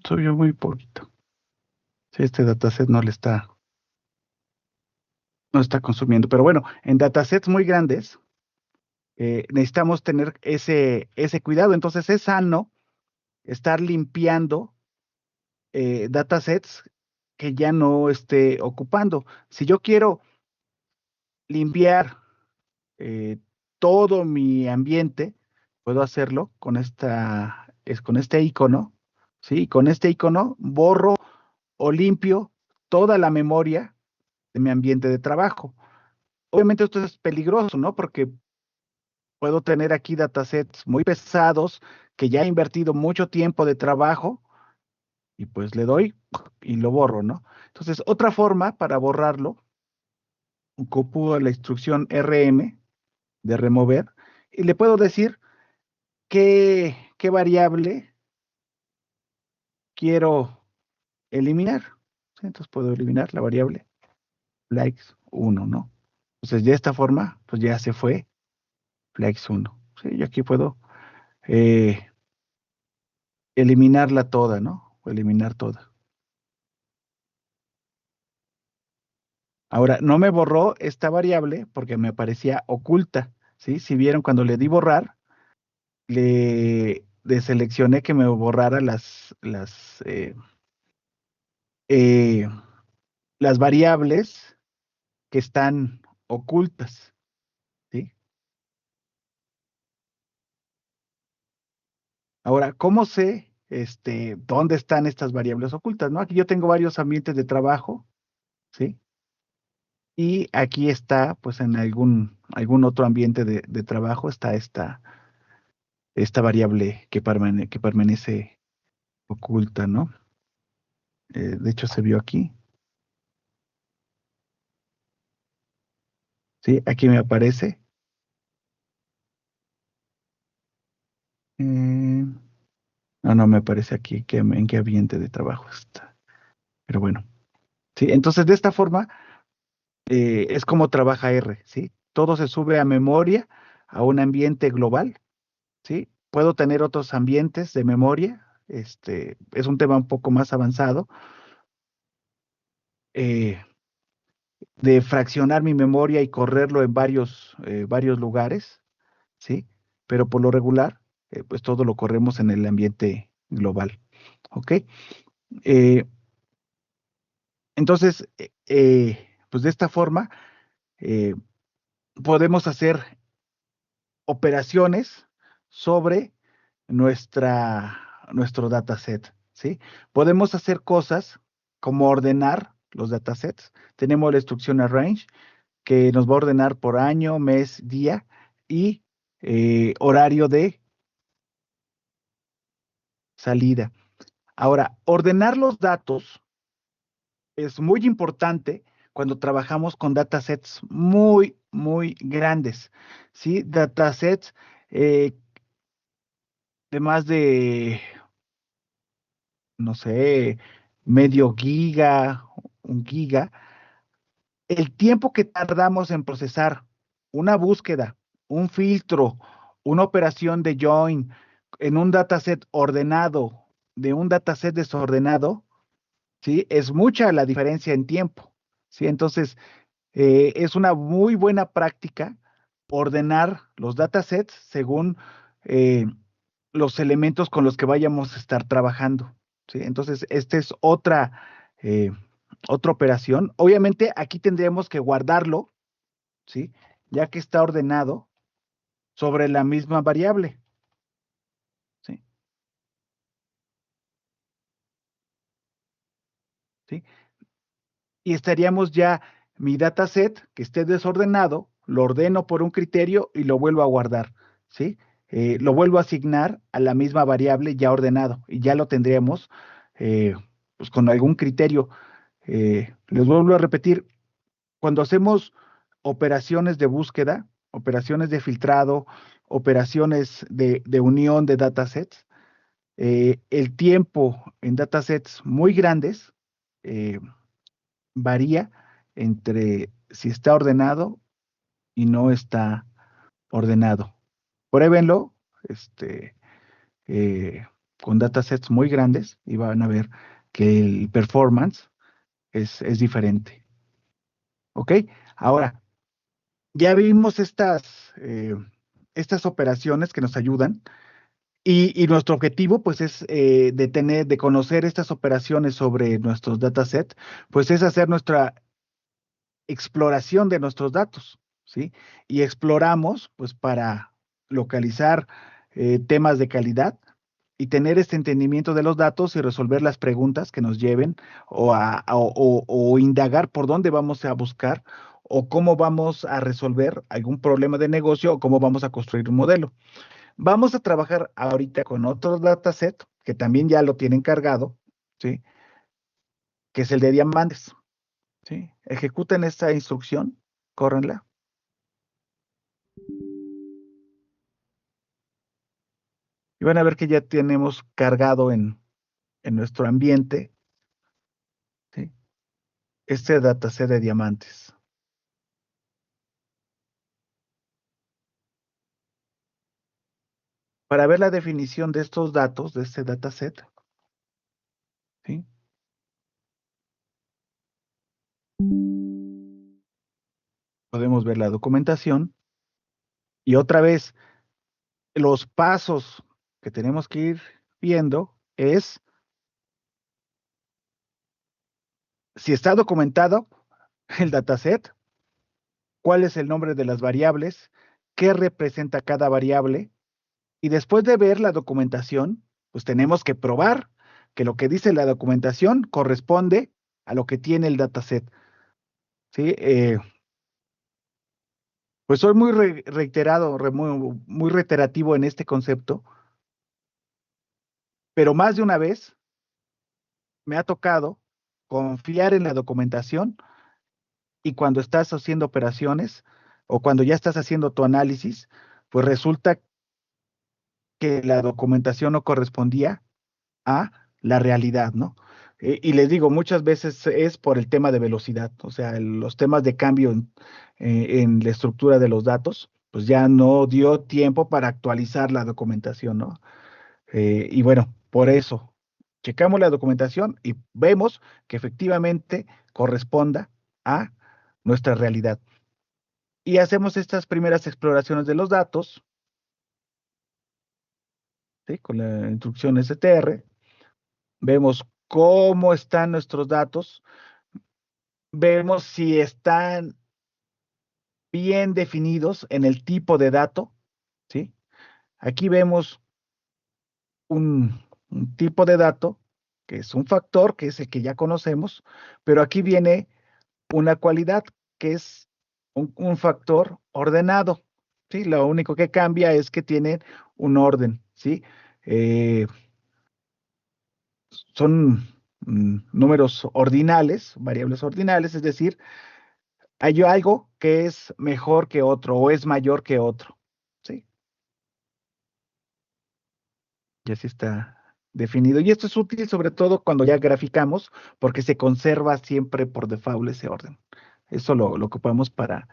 Subió muy poquito. Sí, este dataset no está consumiendo. Pero bueno, en datasets muy grandes, necesitamos tener ese cuidado. Entonces es sano estar limpiando datasets que ya no esté ocupando. Si yo quiero limpiar eh, todo mi ambiente, puedo hacerlo con este icono, ¿sí? Con este icono borro o limpio toda la memoria de mi ambiente de trabajo. Obviamente esto es peligroso, ¿no? Porque puedo tener aquí datasets muy pesados que ya he invertido mucho tiempo de trabajo y pues le doy y lo borro, ¿no? Entonces, otra forma para borrarlo, ocupo la instrucción RM de remover y le puedo decir qué variable quiero eliminar. ¿Sí? Entonces puedo eliminar la variable flex1, ¿no? Entonces, de esta forma, pues ya se fue flex1. Sí, y aquí puedo eh, eliminarla toda, ¿no? O eliminar toda. Ahora, no me borró esta variable porque me aparecía oculta, ¿sí? Si vieron cuando le di borrar, le deseleccioné que me borrara eh, las variables que están ocultas, ¿sí? Ahora, ¿cómo sé dónde están estas variables ocultas, ¿no? Aquí yo tengo varios ambientes de trabajo, ¿sí? Y aquí está, pues en algún otro ambiente de trabajo está esta variable que permanece oculta, ¿no? De hecho, se vio aquí, ¿sí? Aquí me aparece. No, no me aparece aquí en qué ambiente de trabajo está. Pero bueno, sí, entonces de esta forma es como trabaja R, ¿sí? Todo se sube a memoria, a un ambiente global, ¿sí? Puedo tener otros ambientes de memoria, es un tema un poco más avanzado, eh, de fraccionar mi memoria y correrlo en varios lugares, ¿sí? Pero por lo regular, pues todo lo corremos en el ambiente global, ¿ok? Eh, entonces, pues de esta forma, eh, podemos hacer operaciones sobre nuestro dataset, ¿sí? Podemos hacer cosas como ordenar los datasets. Tenemos la instrucción arrange, que nos va a ordenar por año, mes, día y horario de salida. Ahora, ordenar los datos es muy importante cuando trabajamos con datasets muy, muy grandes, ¿sí? Datasets eh, de más de, no sé, medio giga, un giga. El tiempo que tardamos en procesar una búsqueda, un filtro, una operación de join en un dataset ordenado de un dataset desordenado, ¿sí? Es mucha la diferencia en tiempo, ¿sí? Entonces, es una muy buena práctica ordenar los datasets según eh, los elementos con los que vayamos a estar trabajando, ¿sí? Entonces, esta es eh, otra operación. Obviamente, aquí tendríamos que guardarlo, ¿sí? Ya que está ordenado sobre la misma variable, ¿sí? ¿Sí? Y estaríamos ya mi dataset que esté desordenado, lo ordeno por un criterio y lo vuelvo a guardar, ¿sí? Lo vuelvo a asignar a la misma variable ya ordenado y ya lo tendríamos eh, pues con algún criterio. Les vuelvo a repetir, cuando hacemos operaciones de búsqueda, operaciones de filtrado, operaciones de unión de datasets, el tiempo en datasets muy grandes eh, varía entre si está ordenado y no está ordenado. Pruébenlo, eh, con datasets muy grandes y van a ver que el performance es diferente. ¿Ok? Ahora, ya vimos estas operaciones que nos ayudan y nuestro objetivo, pues, es de conocer estas operaciones sobre nuestros datasets, pues es hacer nuestra exploración de nuestros datos, ¿sí? Y exploramos, pues, para localizar temas de calidad y tener este entendimiento de los datos y resolver las preguntas que nos lleven o indagar por dónde vamos a buscar o cómo vamos a resolver algún problema de negocio o cómo vamos a construir un modelo. Vamos a trabajar ahorita con otro dataset que también ya lo tienen cargado, ¿sí? Que es el de diamantes, ¿sí? Ejecuten esta instrucción, córrenla. Y van a ver que ya tenemos cargado en nuestro ambiente, ¿sí? Este dataset de diamantes. Para ver la definición de estos datos, de este dataset, ¿sí? Podemos ver la documentación y otra vez los pasos que tenemos que ir viendo es si está documentado el dataset, cuál es el nombre de las variables, qué representa cada variable. Y después de ver la documentación, pues tenemos que probar que lo que dice la documentación corresponde a lo que tiene el dataset, ¿sí? Pues soy muy reiterado, muy reiterativo en este concepto, pero más de una vez me ha tocado confiar en la documentación y cuando estás haciendo operaciones o cuando ya estás haciendo tu análisis, pues resulta que la documentación no correspondía a la realidad, ¿no? Y les digo, muchas veces es por el tema de velocidad, o sea, los temas de cambio en la estructura de los datos, pues ya no dio tiempo para actualizar la documentación, ¿no? Y bueno, por eso. checamos la documentación y vemos que efectivamente corresponda a nuestra realidad. Y hacemos estas primeras exploraciones de los datos, ¿sí? Con la instrucción str, vemos cómo están nuestros datos, vemos si están bien definidos en el tipo de dato, ¿sí? Aquí vemos un tipo de dato, que es un factor, que es el que ya conocemos, pero aquí viene una cualidad, que es un factor ordenado, ¿sí? Lo único que cambia es que tiene un orden, ¿sí? Eh, son números ordinales, variables ordinales, es decir, hay algo que es mejor que otro o es mayor que otro, ¿sí? Y así está definido. Y esto es útil sobre todo cuando ya graficamos, porque se conserva siempre por default ese orden. Eso lo ocupamos para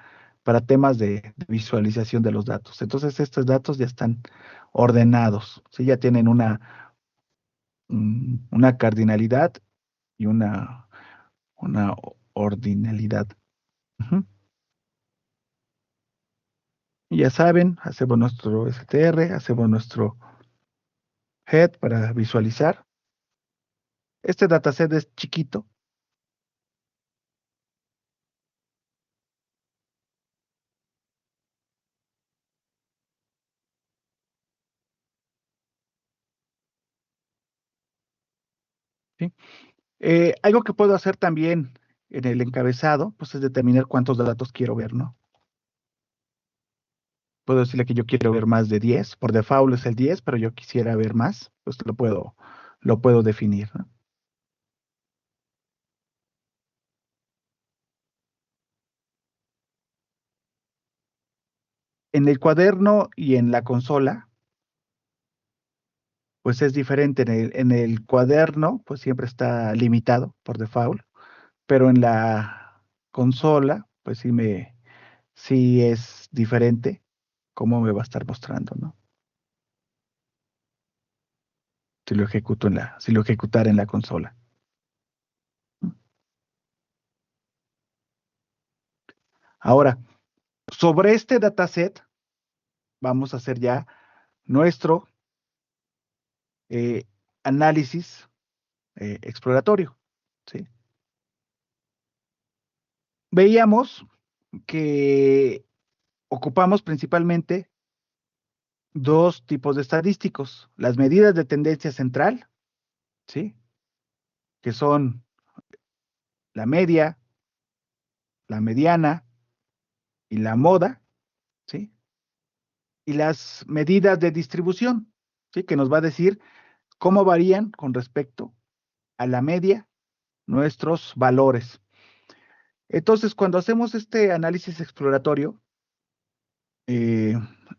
temas de visualización de los datos. Entonces, estos datos ya están ordenados, ¿sí? Ya tienen una cardinalidad y una ordinalidad. Ujú. Y ya saben, hacemos nuestro str, hacemos nuestro head para visualizar. Este dataset es chiquito, ¿sí? Algo que puedo hacer también en el encabezado, pues es determinar cuántos datos quiero ver, ¿no? Puedo decirle que yo quiero ver más de 10, por default es el 10, pero yo quisiera ver más, pues lo puedo definir, ¿no? En el cuaderno y en la consola, pues es diferente. En el cuaderno, pues siempre está limitado por default, pero en la consola, pues sí es diferente cómo me va a estar mostrando, ¿no? Si lo ejecutara en la consola. Ahora, sobre este dataset, vamos a hacer ya nuestro eh, análisis exploratorio, ¿sí? Veíamos que ocupamos principalmente dos tipos de estadísticos: las medidas de tendencia central, ¿sí? Que son la media, la mediana y la moda, ¿sí? Y las medidas de distribución, ¿sí? Que nos va a decir cómo varían con respecto a la media nuestros valores. Entonces, cuando hacemos este análisis exploratorio, eh,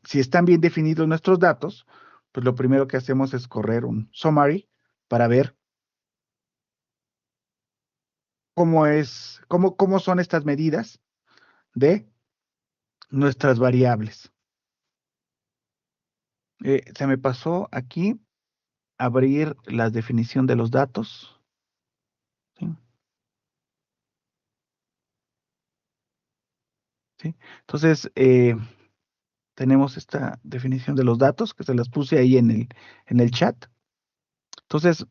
si están bien definidos nuestros datos, pues lo primero que hacemos es correr un summary para ver cómo son estas medidas de nuestras variables. Se me pasó aquí abrir la definición de los datos, ¿sí? ¿Sí? Entonces, tenemos esta definición de los datos que se las puse ahí en el chat. Entonces,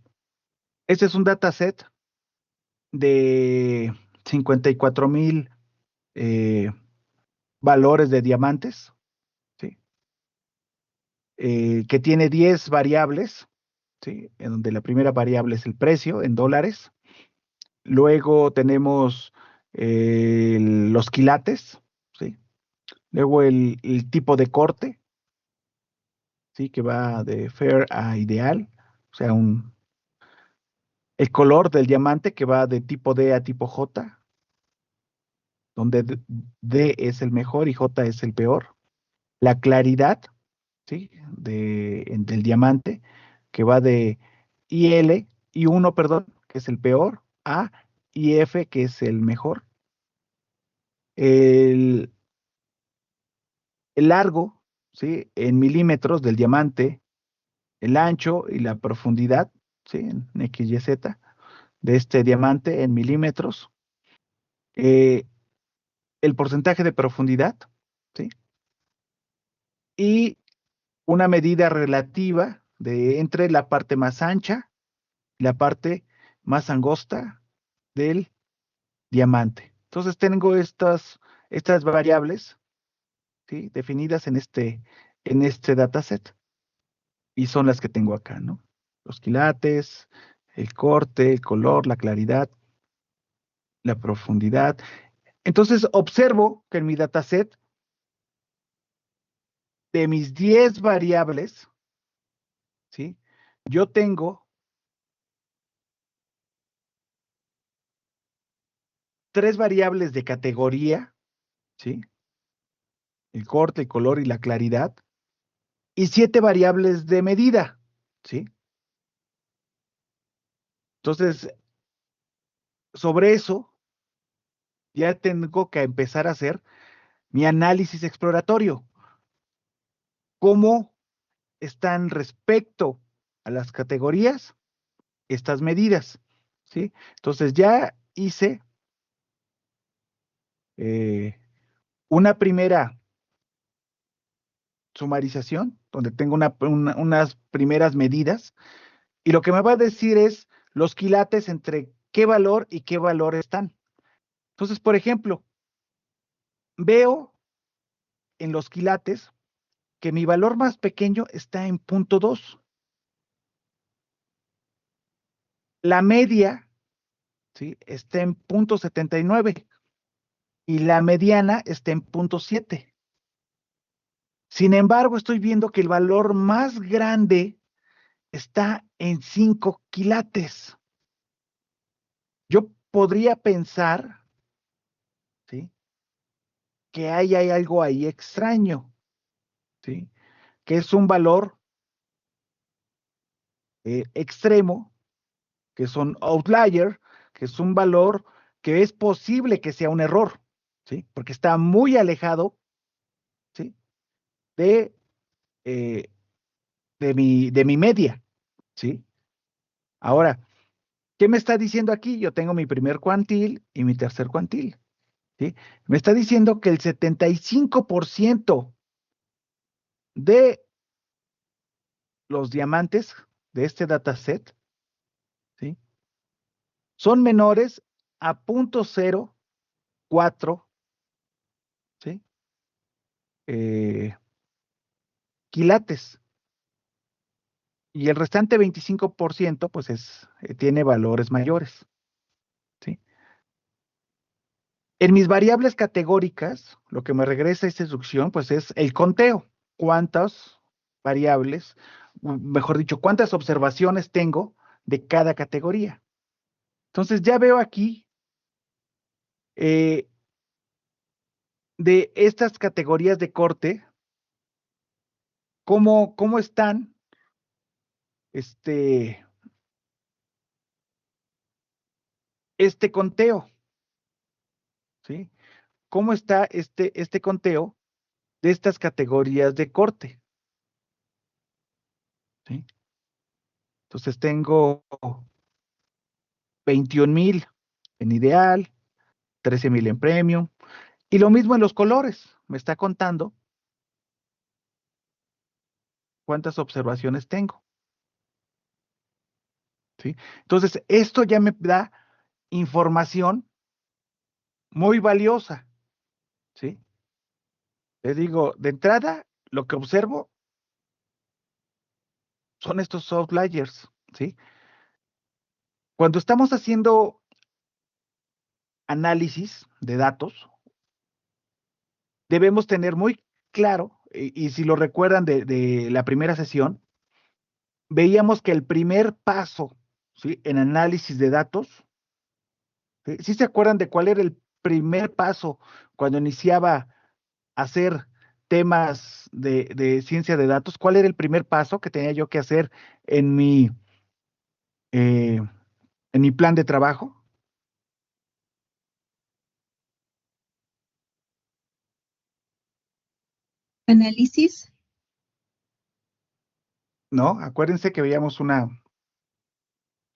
este es un dataset de 54,000 eh, valores de diamantes, ¿sí? Que tiene 10 variables, ¿sí? En donde la primera variable es el precio en dólares. Luego tenemos los quilates, ¿sí? Luego el tipo de corte, ¿sí? Que va de fair a ideal, o sea, el color del diamante que va de tipo D a tipo J, donde D es el mejor y J es el peor. La claridad, ¿sí? Del diamante, que va de IL, I1, perdón, que es el peor, a IF, que es el mejor. El, el largo, ¿sí? En milímetros del diamante, el ancho y la profundidad, ¿sí? En X, Y, Z, de este diamante en milímetros, eh, el porcentaje de profundidad, ¿sí? Y una medida relativa de entre la parte más ancha y la parte más angosta del diamante. Entonces tengo estas variables, ¿sí? Definidas en este dataset y son las que tengo acá, ¿no? Los quilates, el corte, el color, la claridad, la profundidad. Entonces observo que en mi dataset de mis 10 variables, ¿sí? Yo tengo 3 variables de categoría, ¿sí? El corte, el color y la claridad, y 7 variables de medida, ¿sí? Entonces, sobre eso, ya tengo que empezar a hacer mi análisis exploratorio. ¿Cómo están respecto a las categorías estas medidas? ¿Sí? Entonces, ya hice eh, una primera sumarización, donde tengo unas primeras medidas, y lo que me va a decir es los quilates entre qué valor y qué valor están. Entonces, por ejemplo, veo en los quilates que mi valor más pequeño está en 0.2. La media, ¿sí? Está en 0.79 y la mediana está en 0.7. Sin embargo, estoy viendo que el valor más grande está en 5 quilates. Yo podría pensar, ¿sí? Que hay algo ahí extraño, ¿sí? Que es un valor extremo, que es un outlier, que es un valor que es posible que sea un error, ¿sí? Porque está muy alejado, ¿sí? De, eh, de mi media, ¿sí? Ahora, ¿qué me está diciendo aquí? Yo tengo mi primer cuantil y mi tercer cuantil, ¿sí? Me está diciendo que el 75% de los diamantes de este dataset, ¿sí? Son menores a 0.04, ¿sí? Eh, quilates. Y el restante 25%, pues tiene valores mayores, ¿sí? En mis variables categóricas, lo que me regresa esta instrucción, pues es el conteo. ¿Cuántas variables, mejor dicho, cuántas observaciones tengo de cada categoría? Entonces ya veo aquí eh, de estas categorías de corte, cómo están este, este conteo, ¿sí? ¿Cómo está este conteo de estas categorías de corte? ¿Sí? Entonces tengo 21,000 en ideal, 13,000 en premium, y lo mismo en los colores. Me está contando cuántas observaciones tengo, ¿sí? Entonces, esto ya me da información muy valiosa, ¿sí? Les digo, de entrada, lo que observo son estos outliers, ¿sí? Cuando estamos haciendo análisis de datos, debemos tener muy claro, y si lo recuerdan de la primera sesión, veíamos que el primer paso, ¿sí? En análisis de datos, ¿sí? ¿Sí se acuerdan de cuál era el primer paso cuando iniciaba a hacer temas de ciencia de datos? ¿Cuál era el primer paso que tenía yo que hacer en mi, eh, en mi plan de trabajo? Análisis. ¿No? Acuérdense que veíamos una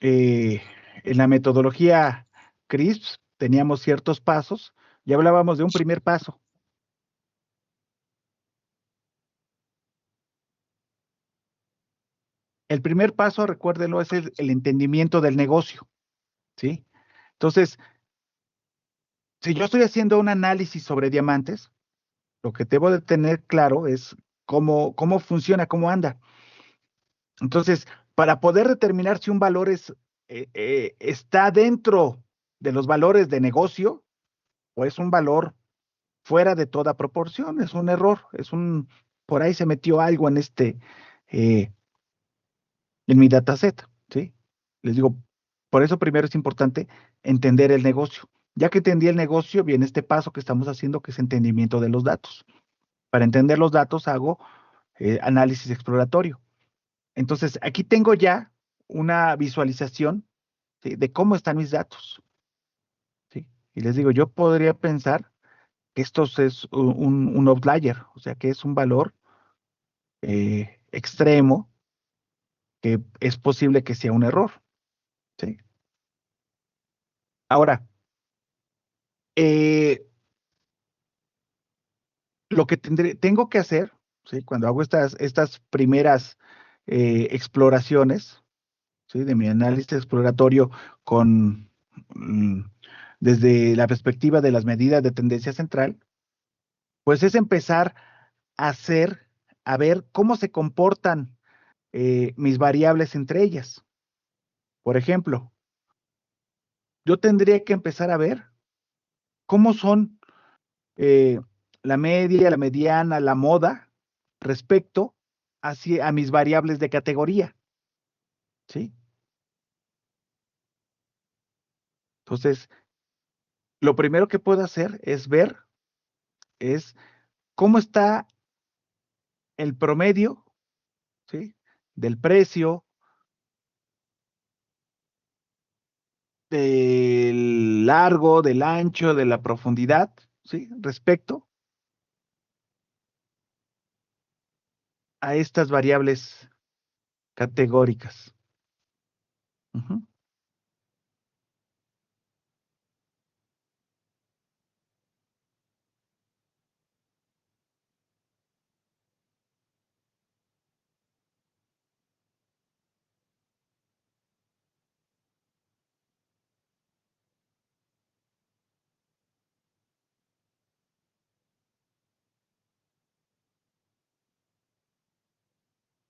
eh, en la metodología CRISP teníamos ciertos pasos y hablábamos de un primer paso. El primer paso, recuérdenlo, es el entendimiento del negocio, ¿sí? Entonces, si yo estoy haciendo un análisis sobre diamantes, lo que debo de tener claro es cómo funciona, cómo anda. Entonces, para poder determinar si un valor está dentro de los valores de negocio o es un valor fuera de toda proporción, es un error, por ahí se metió algo eh, en mi dataset, ¿sí? Les digo, por eso primero es importante entender el negocio. Ya que entendí el negocio, viene este paso que estamos haciendo, que es entendimiento de los datos. Para entender los datos hago análisis exploratorio. Entonces, aquí tengo ya una visualización, ¿sí?, de cómo están mis datos, ¿sí? Y les digo, yo podría pensar que esto es un outlier, o sea, que es un valor extremo, que es posible que sea un error, ¿sí? Ahora, eh, lo que tengo que hacer, ¿sí?, cuando hago estas primeras exploraciones, ¿sí?, de mi análisis exploratorio con, mm, desde la perspectiva de las medidas de tendencia central, pues es empezar a hacer, a ver cómo se comportan mis variables entre ellas. Por ejemplo, yo tendría que empezar a ver cómo son eh, la media, la mediana, la moda respecto a mis variables de categoría, ¿sí? Entonces, lo primero que puedo hacer es ver es cómo está el promedio, ¿sí?, del precio, del largo, del ancho, de la profundidad, ¿sí?, respecto a estas variables categóricas. Ujú.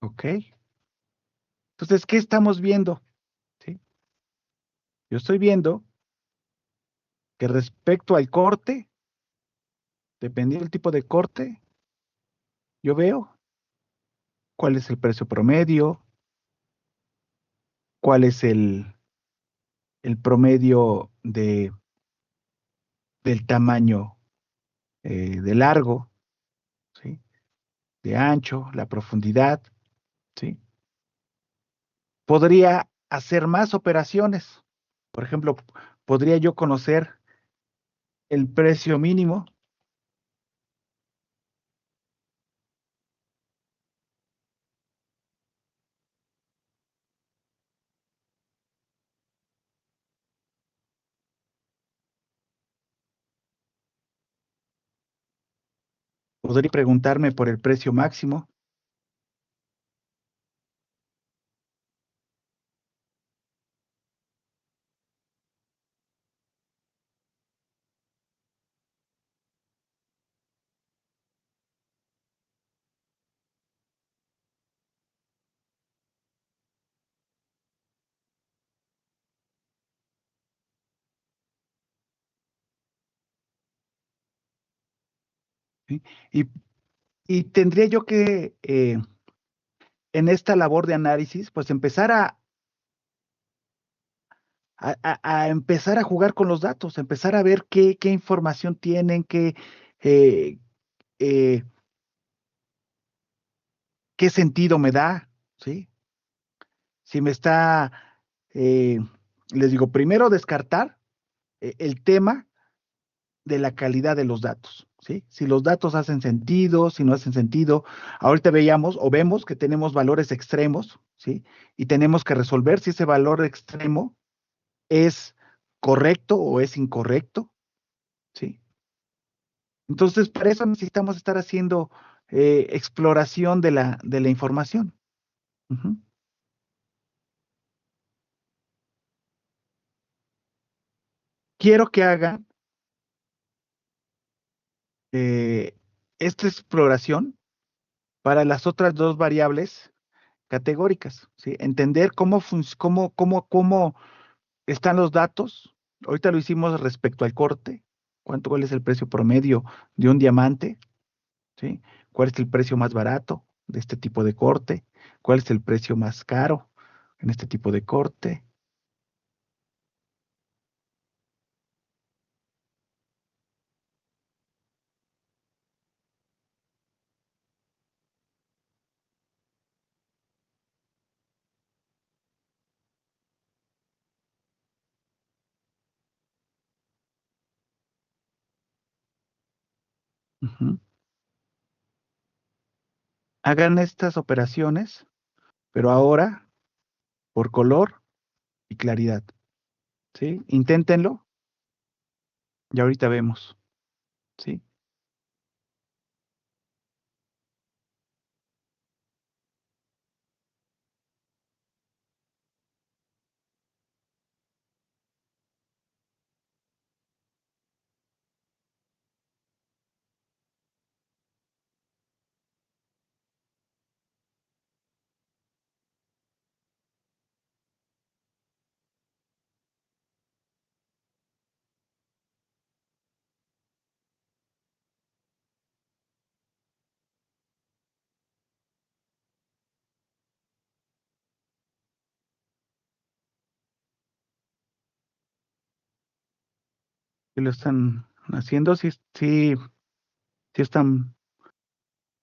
Ok. Entonces, ¿qué estamos viendo? ¿Sí? Yo estoy viendo que respecto al corte, dependiendo del tipo de corte, yo veo cuál es el precio promedio, cuál es el promedio del tamaño de largo, ¿sí?, de ancho, la profundidad, ¿sí? Podría hacer más operaciones. Por ejemplo, podría yo conocer el precio mínimo, podría preguntarme por el precio máximo, ¿sí? Y, y tendría yo que, en esta labor de análisis, pues empezar a empezar a jugar con los datos, empezar a ver qué información tienen, eh, eh, qué sentido me da, ¿sí? Si me está, eh, les digo, primero descartar el tema de la calidad de los datos, ¿sí? Si los datos hacen sentido, si no hacen sentido. Ahorita veíamos o vemos que tenemos valores extremos, ¿sí? Y tenemos que resolver si ese valor extremo es correcto o es incorrecto, ¿sí? Entonces, para eso necesitamos estar haciendo exploración de la información. Ujú. Quiero que hagan eh, esta exploración para las otras dos variables categóricas, ¿sí? Entender cómo están los datos. Ahorita lo hicimos respecto al corte. ¿Cuál es el precio promedio de un diamante? ¿Sí? ¿Cuál es el precio más barato de este tipo de corte? ¿Cuál es el precio más caro en este tipo de corte? Ujú. Hagan estas operaciones, pero ahora por color y claridad, ¿sí? Inténtenlo y ahorita vemos, ¿sí? ¿Sí lo están haciendo? ¿Sí, sí, sí están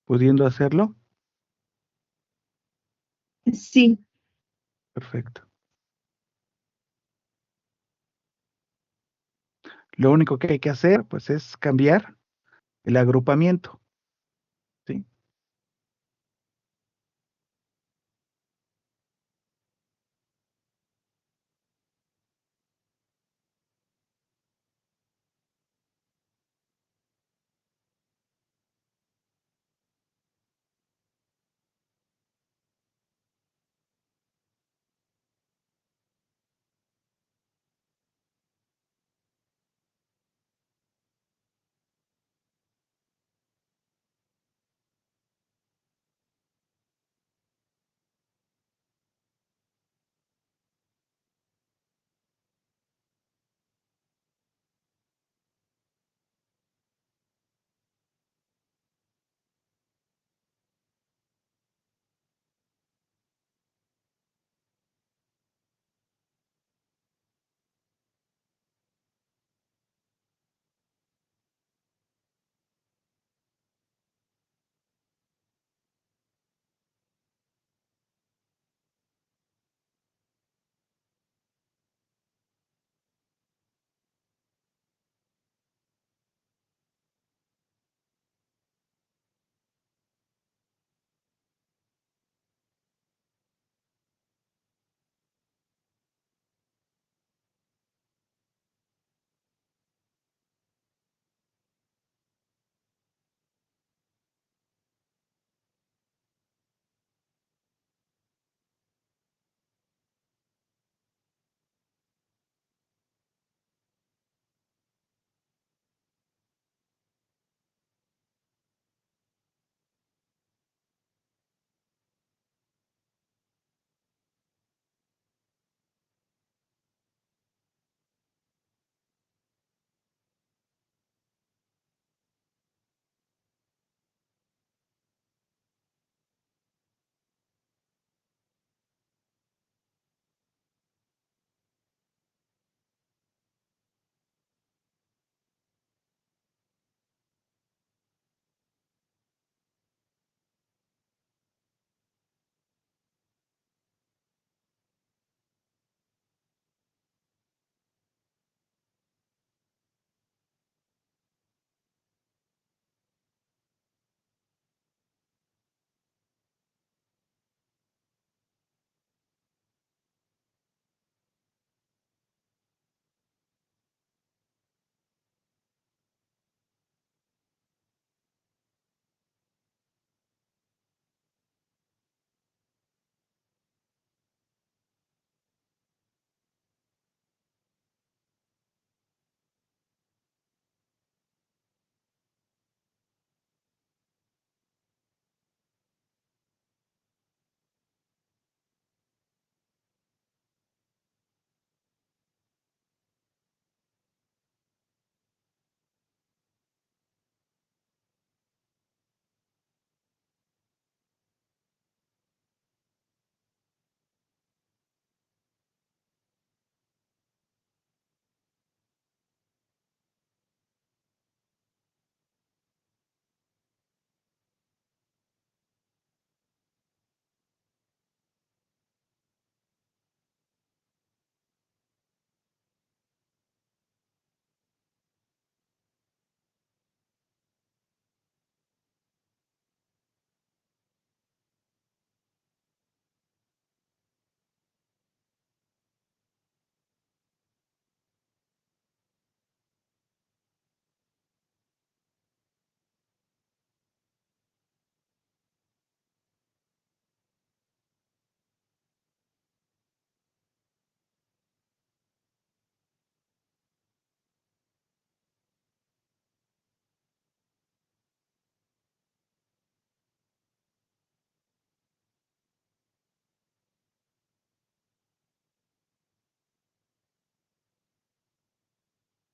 pudiendo hacerlo? Sí, Perfecto. Lo único que hay que hacer, pues, es cambiar el agrupamiento, ¿sí?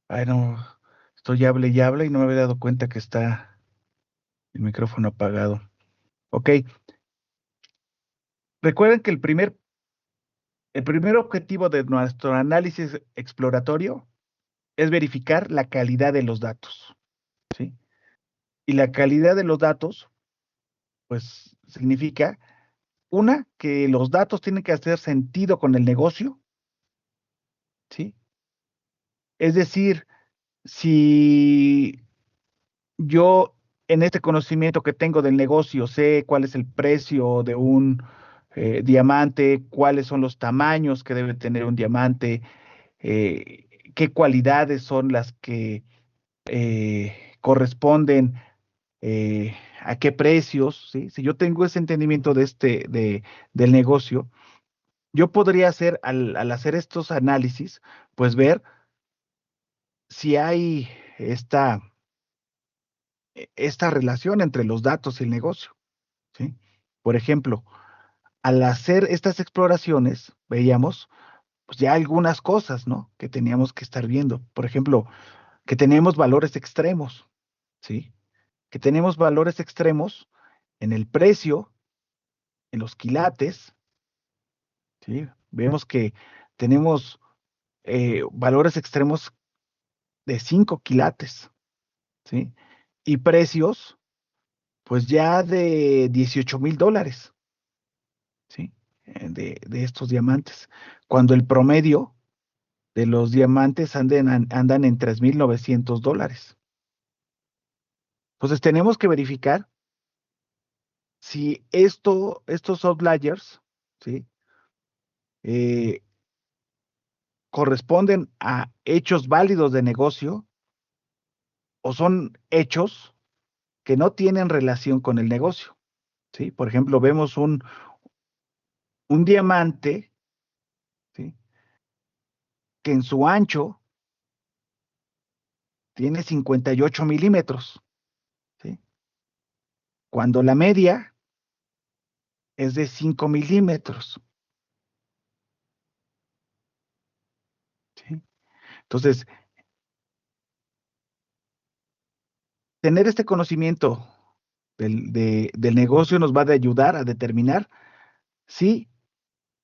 Ay, no, estoy hable y hable y no me había dado cuenta que está el micrófono apagado. Ok, recuerden que el primer objetivo de nuestro análisis exploratorio es verificar la calidad de los datos, ¿sí? Y la calidad de los datos, pues, significa, una, que los datos tienen que hacer sentido con el negocio, ¿sí? Es decir, si yo en este conocimiento que tengo del negocio sé cuál es el precio de un diamante, cuáles son los tamaños que debe tener un diamante, qué cualidades son las que corresponden a qué precios, ¿sí? Si yo tengo ese entendimiento del negocio, yo podría hacer, al hacer estos análisis, pues ver si hay esta, esta relación entre los datos y el negocio, ¿sí? Por ejemplo, al hacer estas exploraciones, veíamos pues ya algunas cosas, ¿no? Que teníamos que estar viendo. Por ejemplo, que tenemos valores extremos, ¿sí? Que tenemos valores extremos en el precio, en los quilates, ¿sí? Vemos que tenemos valores extremos de 5 quilates, ¿sí? Y precios, pues ya de $18,000, ¿sí? De estos diamantes. Cuando el promedio de los diamantes andan en $3,900. Entonces tenemos que verificar si estos outliers, ¿sí? Eh, corresponden a hechos válidos de negocio o son hechos que no tienen relación con el negocio, ¿sí? Por ejemplo, vemos un diamante, ¿sí? Que en su ancho tiene 58 milímetros, ¿sí? Cuando la media es de 5 milímetros, ¿sí? Entonces, tener este conocimiento del negocio nos va a ayudar a determinar si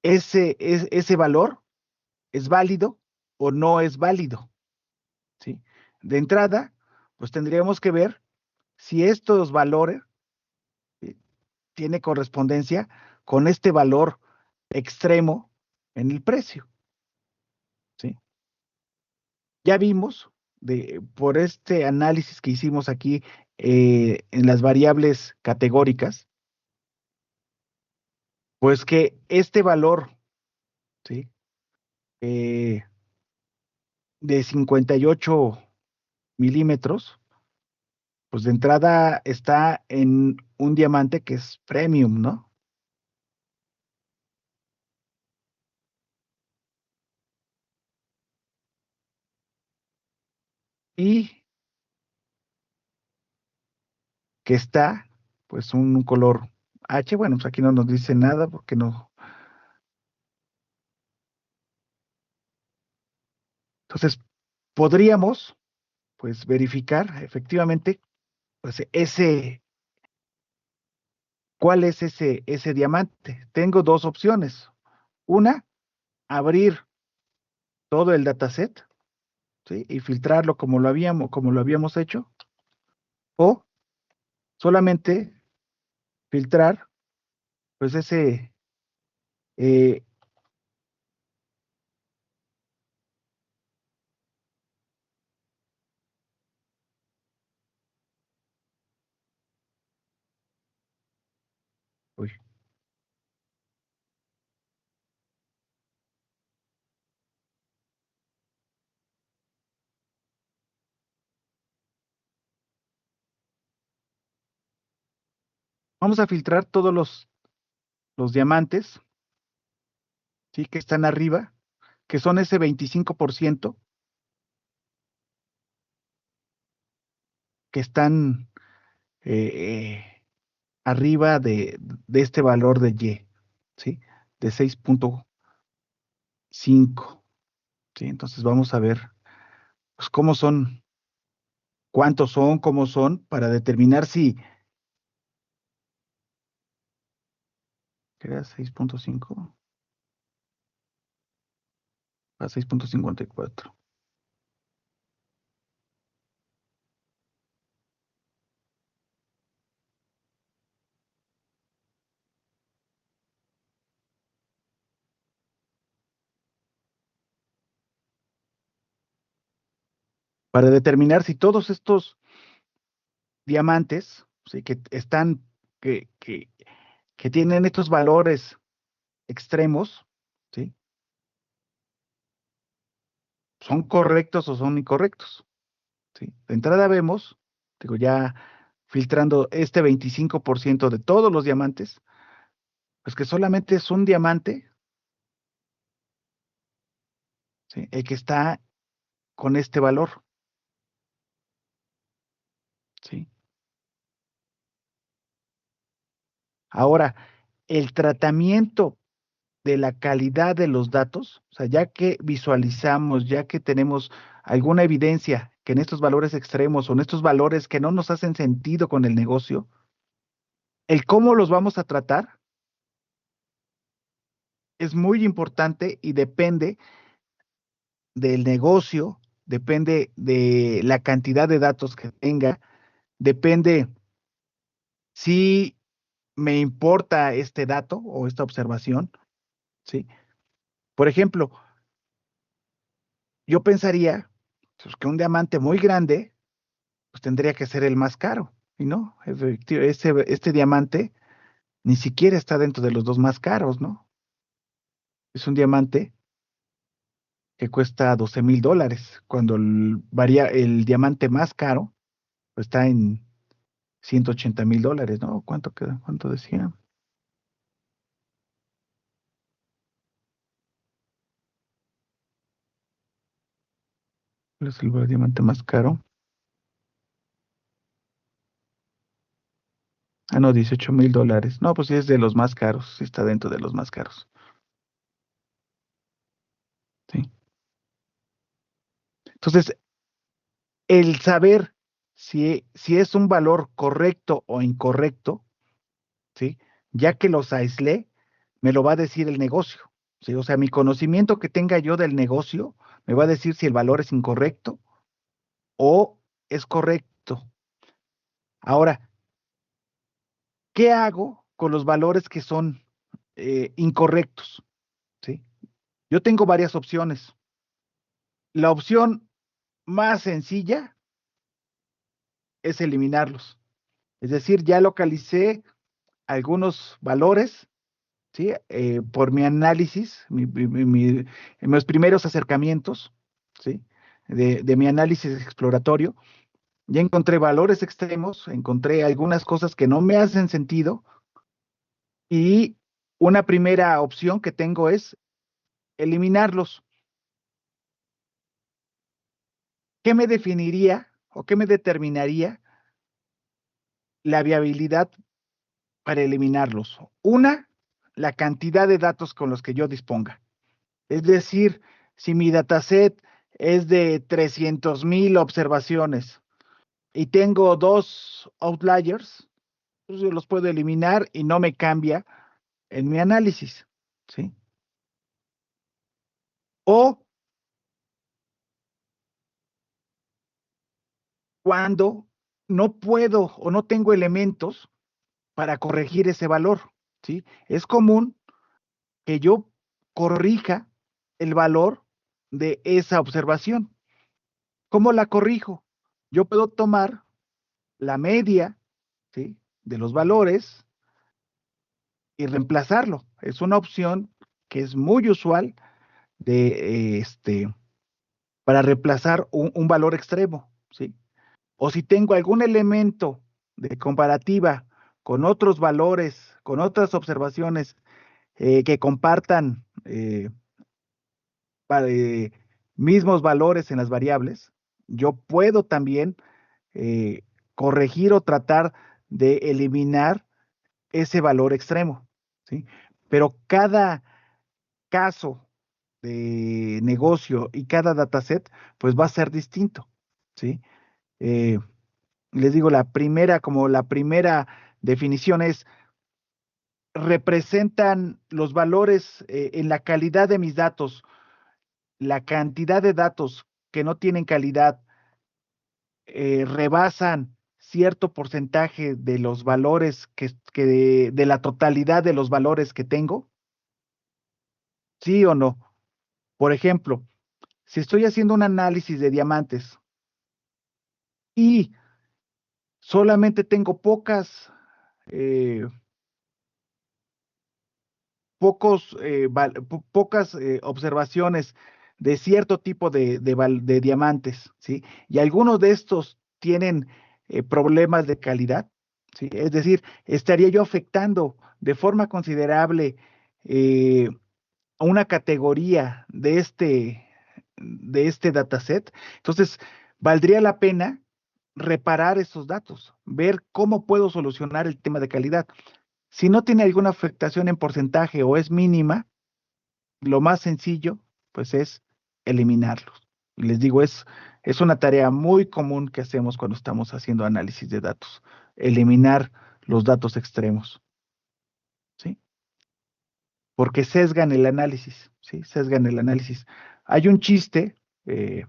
ese valor es válido o no es válido, ¿sí? De entrada, pues tendríamos que ver si estos valores ¿sí? Tiene correspondencia con este valor extremo en el precio, ¿sí? Ya vimos por este análisis que hicimos aquí en las variables categóricas, pues que este valor, ¿sí? Eh, de 58 milímetros, pues de entrada está en un diamante que es premium, ¿no? Y que está, pues, un color H. Bueno, pues aquí no nos dice nada porque no. Entonces, podríamos, pues, verificar efectivamente, pues, cuál es ese diamante. Tengo dos opciones. Una, abrir todo el dataset, ¿sí? Y filtrarlo como lo habíamos hecho, o solamente filtrar, pues, eh, uy, vamos a filtrar todos los diamantes, ¿sí? Que están arriba, que son ese 25% que están eh, arriba de este valor de Y, ¿sí? De 6,5, ¿sí? Entonces vamos a ver, pues, cómo son, cuántos son, cómo son, para determinar si, ¿qué era 6.5 a 6.54? Para determinar si todos estos diamantes, sí, que están, que, que, que tienen estos valores extremos, ¿sí? ¿Son correctos o son incorrectos? ¿Sí? De entrada vemos, digo, ya filtrando este 25% de todos los diamantes, pues que solamente es un diamante, ¿sí? El que está con este valor, ¿sí? Ahora, el tratamiento de la calidad de los datos, o sea, ya que visualizamos, ya que tenemos alguna evidencia que en estos valores extremos o en estos valores que no nos hacen sentido con el negocio, el cómo los vamos a tratar es muy importante y depende del negocio, depende de la cantidad de datos que tenga, depende si me importa este dato o esta observación, ¿sí? Por ejemplo, yo pensaría pues, que un diamante muy grande pues tendría que ser el más caro, y no, este diamante ni siquiera está dentro de los dos más caros, ¿no? Es un diamante que cuesta $12,000, cuando el diamante más caro pues, está en $180,000, ¿no? ¿Cuánto queda? ¿Cuánto decía? ¿Cuál es el diamante más caro? Ah, no, $18,000. No, pues sí es de los más caros, sí está dentro de los más caros. Sí. Entonces, el saber si es un valor correcto o incorrecto, ¿sí? Ya que los aislé, me lo va a decir el negocio, ¿sí? O sea, mi conocimiento que tenga yo del negocio me va a decir si el valor es incorrecto o es correcto. Ahora, ¿qué hago con los valores que son incorrectos? ¿Sí? Yo tengo varias opciones. La opción más sencilla es eliminarlos. Es decir, ya localicé algunos valores, ¿sí? Por mi análisis, en mis primeros acercamientos, ¿sí? De mi análisis exploratorio, ya encontré valores extremos, encontré algunas cosas que no me hacen sentido y una primera opción que tengo es eliminarlos. ¿Qué me definiría o qué me determinaría la viabilidad para eliminarlos? Una, la cantidad de datos con los que yo disponga. Es decir, si mi dataset es de 300,000 observaciones y tengo dos outliers, pues yo los puedo eliminar y no me cambia en mi análisis, ¿sí? O cuando no puedo o no tengo elementos para corregir ese valor, ¿sí? Es común que yo corrija el valor de esa observación. ¿Cómo la corrijo? Yo puedo tomar la media, ¿sí? De los valores y reemplazarlo. Es una opción que es muy usual para reemplazar un valor extremo, ¿sí? O si tengo algún elemento de comparativa con otros valores, con otras observaciones que compartan para mismos valores en las variables, yo puedo también eh, corregir o tratar de eliminar ese valor extremo, ¿sí? Pero cada caso de negocio y cada dataset, pues va a ser distinto, ¿sí? Eh, Les digo, como la primera definición es, representan los valores en la calidad de mis datos, la cantidad de datos que no tienen calidad rebasan cierto porcentaje de los valores de la totalidad de los valores que tengo, ¿sí o no? Por ejemplo, si estoy haciendo un análisis de diamantes y solamente tengo eh, pocas observaciones de cierto tipo de diamantes, ¿sí? Y algunos de estos tienen problemas de calidad, ¿sí? Es decir, estaría yo afectando de forma considerable eh, a una categoría de este dataset. Entonces, valdría la pena reparar esos datos, ver cómo puedo solucionar el tema de calidad. Si no tiene alguna afectación en porcentaje o es mínima, lo más sencillo, pues es eliminarlos. Y les digo, es una tarea muy común que hacemos cuando estamos haciendo análisis de datos, eliminar los datos extremos, ¿sí? Porque sesgan el análisis, ¿sí? Sesgan el análisis. Hay un chiste eh,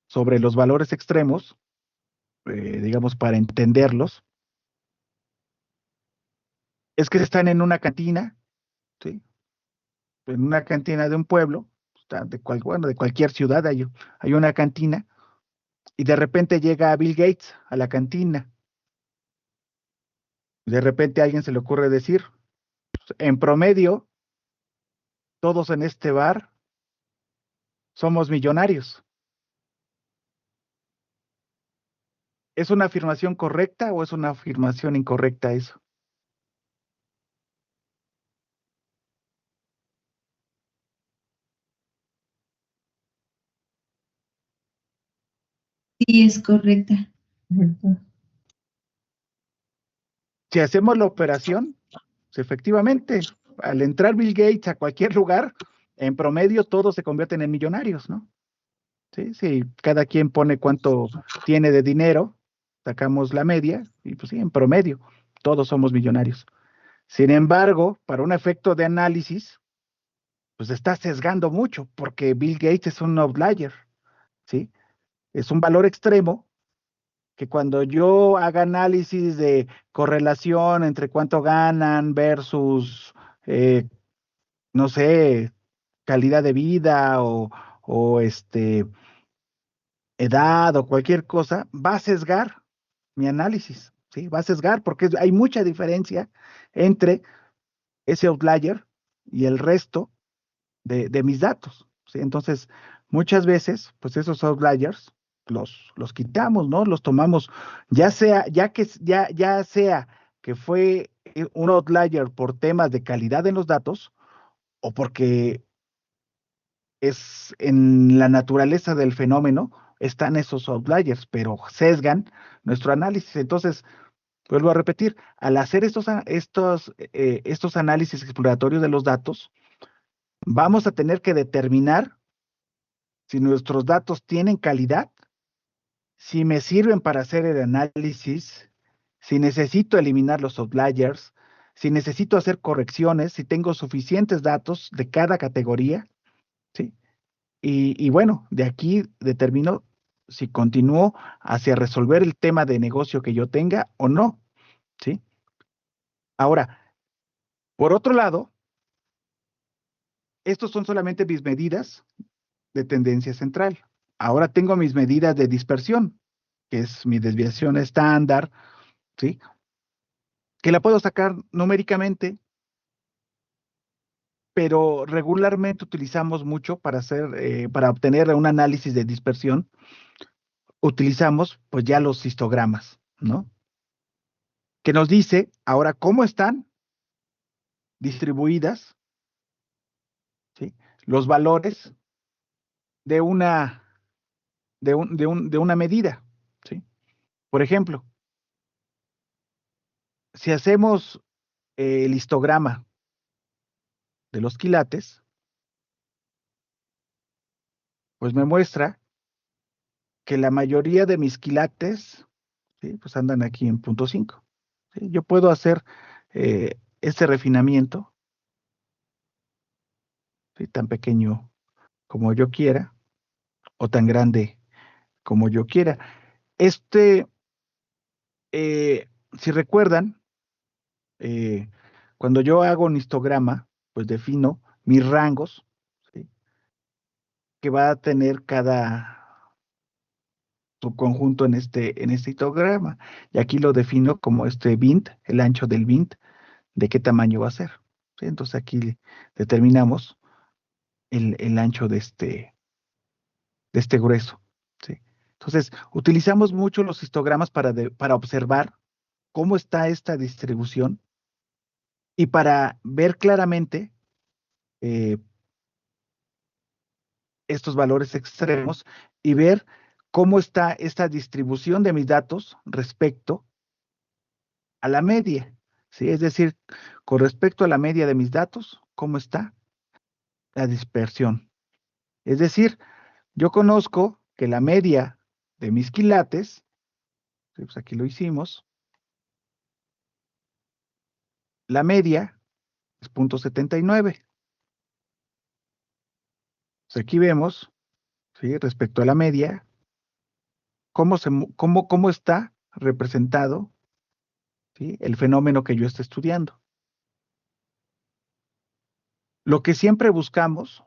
sobre los valores extremos, digamos, para entenderlos, es que están en una cantina, ¿sí? En una cantina de un pueblo, bueno, de cualquier ciudad hay una cantina, y de repente llega Bill Gates a la cantina. De repente a alguien se le ocurre decir, en promedio, todos en este bar somos millonarios. ¿Es una afirmación correcta o es una afirmación incorrecta eso? Sí, es correcta. Correcto. Si hacemos la operación, pues, efectivamente, al entrar Bill Gates a cualquier lugar, en promedio todos se convierten en millonarios, ¿no? Sí, sí, cada quien pone cuánto tiene de dinero, sacamos la media y pues sí, en promedio, todos somos millonarios. Sin embargo, para un efecto de análisis, pues está sesgando mucho, porque Bill Gates es un outlier, ¿sí? Es un valor extremo que cuando yo haga análisis de correlación entre cuánto ganan versus, eh, no sé, calidad de vida o edad o cualquier cosa, va a sesgar mi análisis, ¿sí? Va a sesgar porque hay mucha diferencia entre ese outlier y el resto de mis datos, ¿sí? Entonces, muchas veces, pues esos outliers los quitamos, ¿no? Los tomamos, ya sea que fue un outlier por temas de calidad en los datos o porque es en la naturaleza del fenómeno, están esos outliers, pero sesgan nuestro análisis. Entonces, vuelvo a repetir, al hacer estos análisis exploratorios de los datos, vamos a tener que determinar si nuestros datos tienen calidad, si me sirven para hacer el análisis, si necesito eliminar los outliers, si necesito hacer correcciones, si tengo suficientes datos de cada categoría, ¿sí? Y bueno, de aquí determino si continúo hacia resolver el tema de negocio que yo tenga o no, ¿sí? Ahora, por otro lado, estos son solamente mis medidas de tendencia central. Ahora tengo mis medidas de dispersión, que es mi desviación estándar, ¿sí? Que la puedo sacar numéricamente, pero regularmente utilizamos mucho para obtener un análisis de dispersión, utilizamos pues ya los histogramas, ¿no? Que nos dice ahora cómo están distribuidas, ¿sí? Los valores de una medida, ¿sí? Por ejemplo, si hacemos el histograma de los quilates, pues me muestra que la mayoría de mis quilates, ¿sí? Pues andan aquí en punto 5. ¿Sí? Yo puedo hacer este refinamiento, ¿sí? Tan pequeño como yo quiera o tan grande como yo quiera. Este, si recuerdan, eh, cuando yo hago un histograma, pues defino mis rangos, ¿sí? Que va a tener cada subconjunto en este histograma. Y aquí lo defino como este bint, el ancho del bint, de qué tamaño va a ser. ¿Sí? Entonces aquí determinamos el ancho de este grueso. ¿Sí? Entonces, utilizamos mucho los histogramas para observar cómo está esta distribución y para ver claramente eh, estos valores extremos y ver cómo está esta distribución de mis datos respecto a la media. ¿Sí? Es decir, con respecto a la media de mis datos, cómo está la dispersión. Es decir, yo conozco que la media de mis quilates, sí, pues aquí lo hicimos, la media es 0.79. Pues aquí vemos, ¿sí? Respecto a la media, cómo está representado, ¿sí? El fenómeno que yo estoy estudiando. Lo que siempre buscamos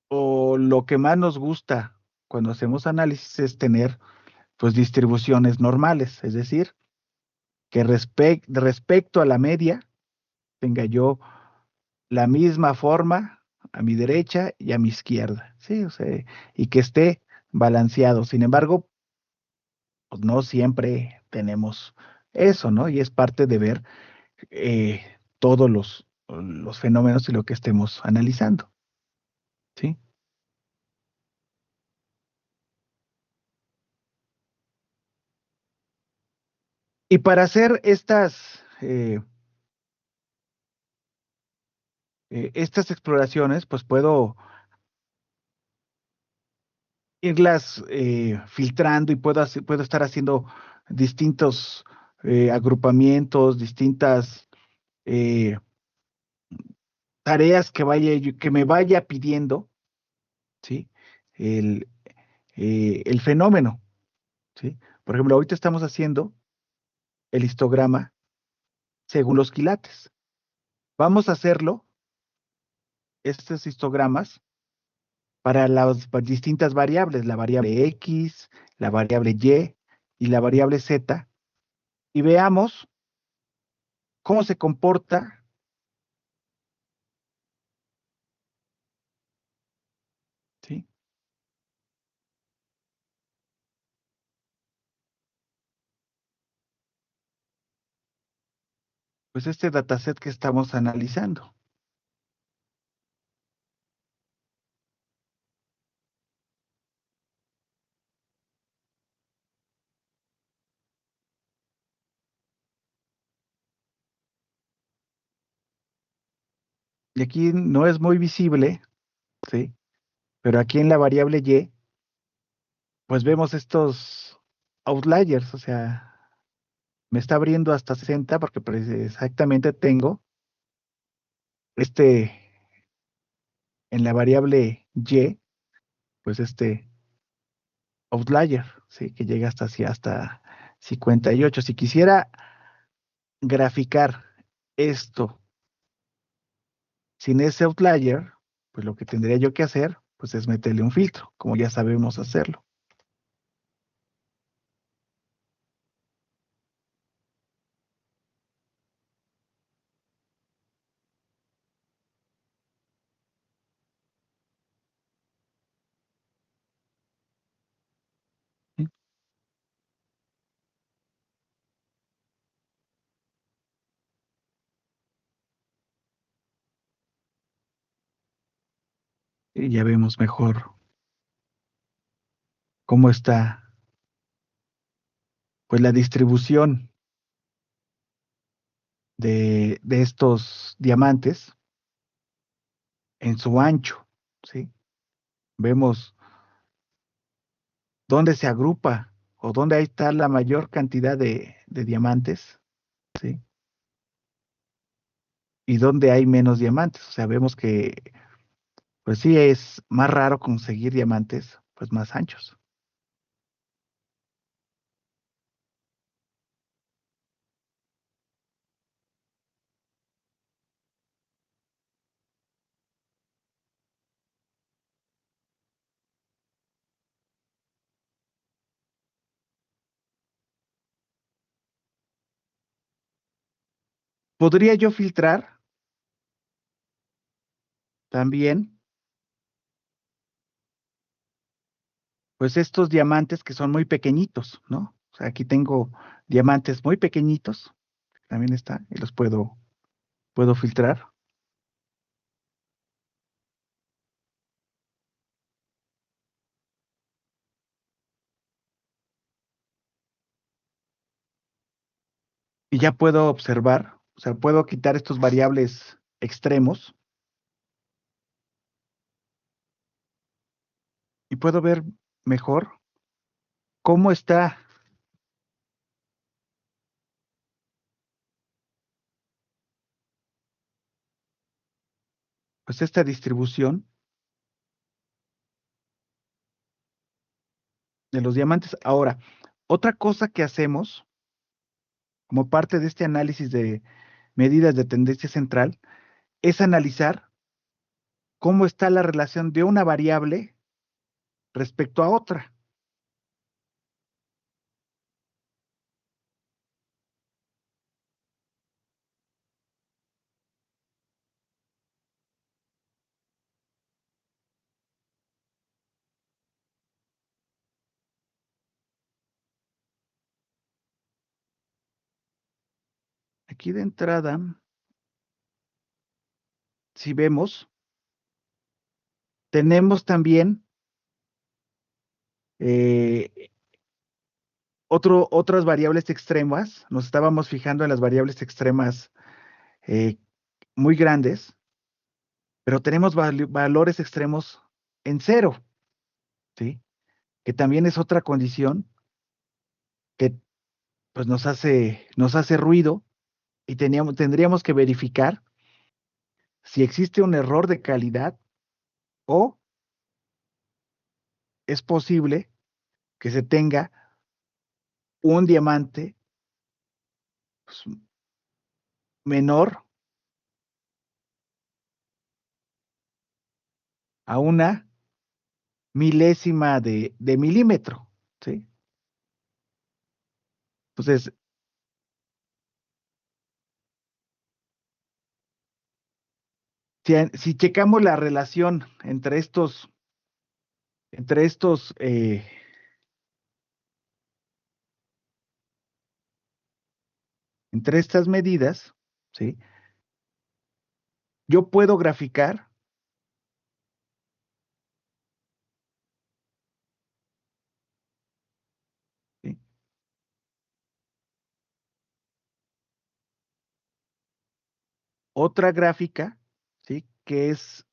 o lo que más nos gusta cuando hacemos análisis es tener pues distribuciones normales, es decir, que respecto a la media tenga yo la misma forma a mi derecha y a mi izquierda, ¿sí? O sea, y que esté balanceado. Sin embargo, pues no siempre tenemos eso, ¿no? Y es parte de ver todos los fenómenos y lo que estemos analizando, ¿sí? Y para hacer estas exploraciones, pues puedo irlas filtrando y puedo estar haciendo distintos agrupamientos, distintas eh, tareas que me vaya pidiendo, ¿sí? El, el fenómeno, ¿sí? Por ejemplo, ahorita estamos haciendo el histograma según los quilates. Vamos a hacerlo, estos histogramas, para las distintas variables, la variable X, la variable y la variable Z, y veamos cómo se comporta, ¿sí? Pues este dataset que estamos analizando. Y aquí no es muy visible, ¿sí? Pero aquí en la variable Y, pues vemos estos outliers, o sea, me está abriendo hasta 60 porque exactamente tengo este, en la variable Y, pues este outlier, ¿sí? Que llega hasta 58. Si quisiera graficar esto sin ese outlier, pues lo que tendría yo que hacer, pues es meterle un filtro, como ya sabemos hacerlo. ¿Sí? Y ya vemos mejor cómo está, pues la distribución de estos diamantes en su ancho, ¿sí? Vemos dónde se agrupa o dónde ahí está la mayor cantidad de diamantes, ¿sí? Y dónde hay menos diamantes. O sea, vemos que, pues sí, es más raro conseguir diamantes, pues más anchos. ¿Podría yo filtrar también, pues estos diamantes que son muy pequeñitos, ¿no? O sea, aquí tengo diamantes muy pequeñitos, también está, y los puedo filtrar. Y ya puedo observar, o sea, puedo quitar estos variables extremos y puedo ver mejor cómo está, pues, esta distribución de los diamantes. Ahora, otra cosa que hacemos como parte de este análisis de medidas de tendencia central es analizar cómo está la relación de una variable respecto a otra. Aquí de entrada, si vemos, tenemos también eh, otras variables extremas. Nos estábamos fijando en las variables extremas eh, muy grandes, pero tenemos valores extremos en cero, ¿sí? Que también es otra condición que pues nos hace ruido y tendríamos que verificar si existe un error de calidad o es posible que se tenga un diamante, pues, menor a una milésima de milímetro, ¿sí? Entonces, si checamos la relación entre estos, entre estas medidas, ¿sí? Yo puedo graficar, ¿sí? Otra gráfica, ¿sí? Que es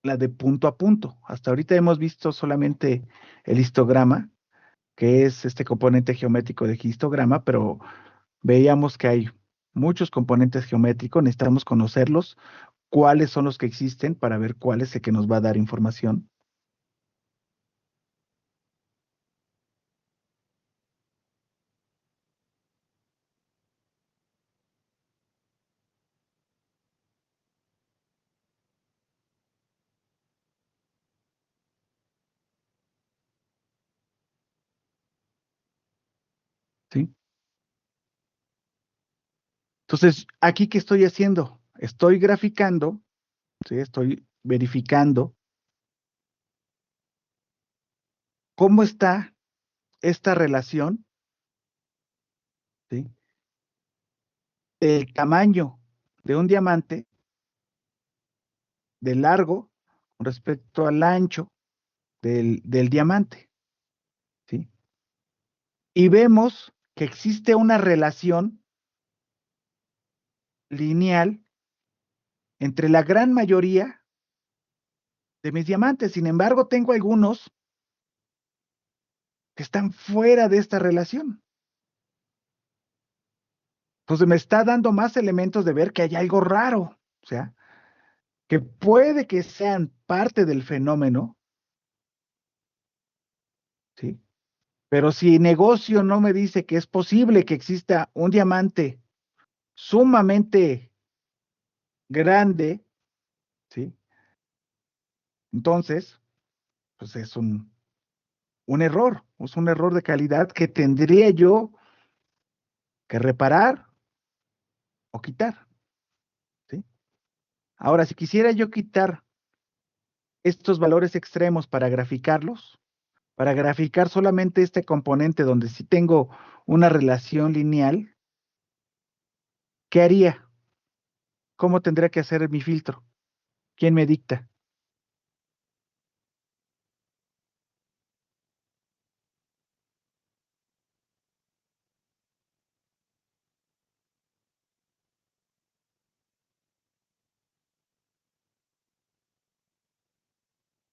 la de punto a punto. Hasta ahorita hemos visto solamente el histograma, que es este componente geométrico de histograma, pero veíamos que hay muchos componentes geométricos, necesitamos conocerlos, cuáles son los que existen para ver cuál es el que nos va a dar información. ¿Sí? Entonces, ¿aquí qué estoy haciendo? Estoy graficando, ¿sí? Estoy verificando cómo está esta relación, ¿sí? El tamaño de un diamante, de largo, con respecto al ancho del diamante, ¿sí? Y vemos que existe una relación lineal entre la gran mayoría de mis diamantes. Sin embargo, tengo algunos que están fuera de esta relación. Entonces me está dando más elementos de ver que hay algo raro, o sea, que puede que sean parte del fenómeno, ¿sí? Pero si negocio no me dice que es posible que exista un diamante sumamente grande, ¿sí? Entonces, pues es un error de calidad que tendría yo que reparar o quitar, ¿sí? Ahora, si quisiera yo quitar estos valores extremos para graficar solamente este componente donde sí tengo una relación lineal, ¿qué haría? ¿Cómo tendría que hacer mi filtro? ¿Quién me dicta?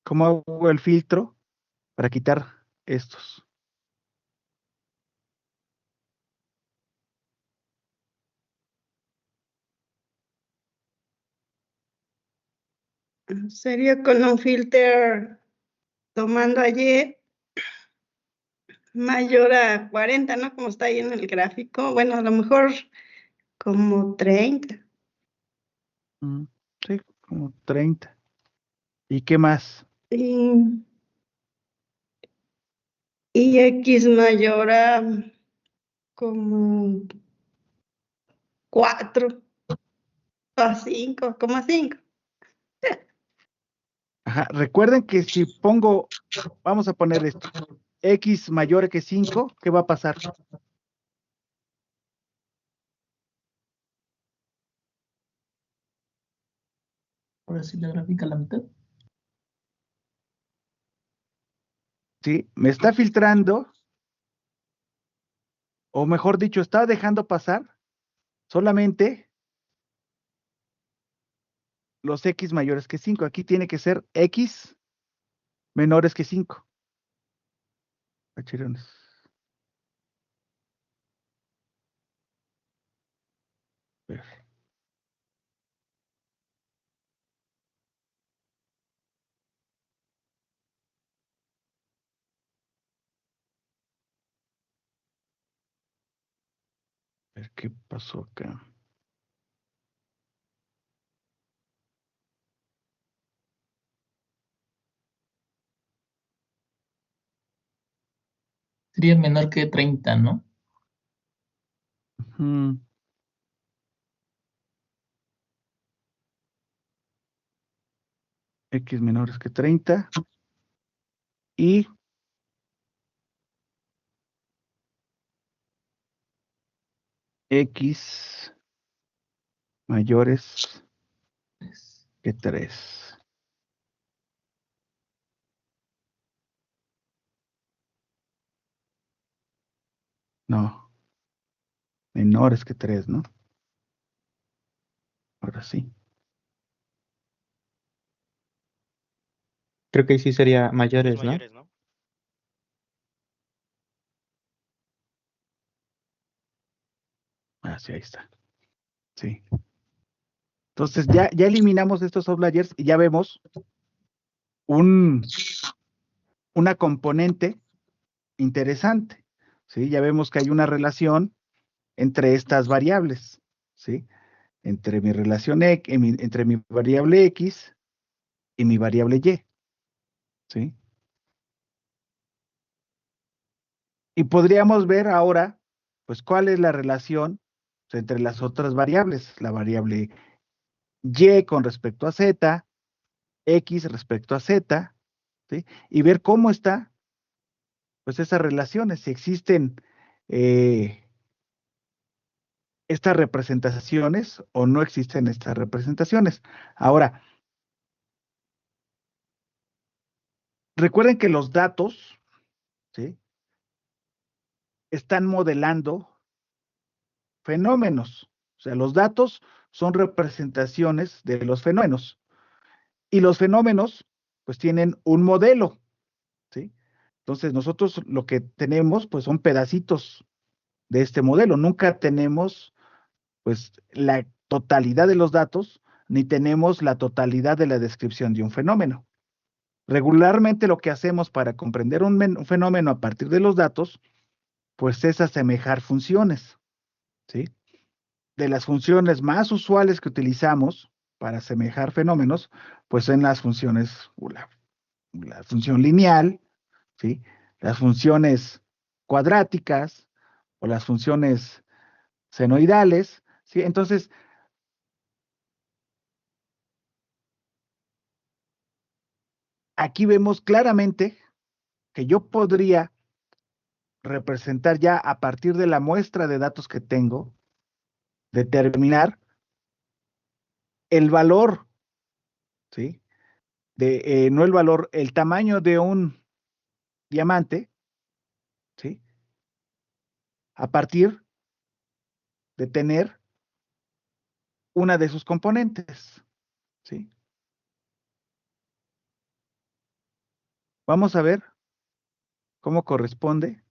¿Cómo hago el filtro para quitar estos? Sería con un filter tomando allí mayor a 40, ¿no? Como está ahí en el gráfico. Bueno, a lo mejor como 30. Mm, sí, como 30. ¿Y qué más? Y, y X mayor a como 4 a 5,5. Ajá, recuerden que si pongo, vamos a poner esto, x mayor que 5, ¿qué va a pasar? Ahora sí la gráfica a la mitad. ¿Sí? Me está filtrando, o mejor dicho, está dejando pasar solamente los x mayores que 5. Aquí tiene que ser x menores que 5. Cachirones. A ver qué pasó acá. Sería menor que 30, ¿no? Ujú. X menores que 30 y x mayores que 3. No, menores que 3, ¿no? Ahora sí. Creo que ahí sí sería mayores, ¿no? Ah, sí, ahí está. Sí. Entonces ya eliminamos estos outliers y ya vemos un, una componente interesante, ¿sí? Ya vemos que hay una relación entre estas variables, ¿sí? Entre mi relación entre mi variable X y mi variable Y, ¿sí? Y podríamos ver ahora, pues, cuál es la relación entre las otras variables, la variable Y con respecto a Z, X respecto a Z, ¿sí? Y ver cómo está, pues, esas relaciones, si existen estas representaciones o no existen estas representaciones. Ahora, recuerden que los datos, ¿sí? Están modelando fenómenos. O sea, los datos son representaciones de los fenómenos. Y los fenómenos pues tienen un modelo, ¿sí? Entonces nosotros lo que tenemos, pues son pedacitos de este modelo. Nunca tenemos, pues, la totalidad de los datos, ni tenemos la totalidad de la descripción de un fenómeno. Regularmente lo que hacemos para comprender un fenómeno a partir de los datos, pues es asemejar funciones, ¿sí? De las funciones más usuales que utilizamos para asemejar fenómenos, pues son las funciones, la función lineal, ¿sí? Las funciones cuadráticas o las funciones senoidales, ¿sí? Entonces, aquí vemos claramente que yo podría representar ya a partir de la muestra de datos que tengo, determinar el valor, ¿sí? No el valor, el tamaño de un diamante, ¿sí? A partir de tener una de sus componentes, ¿sí? Vamos a ver cómo corresponde.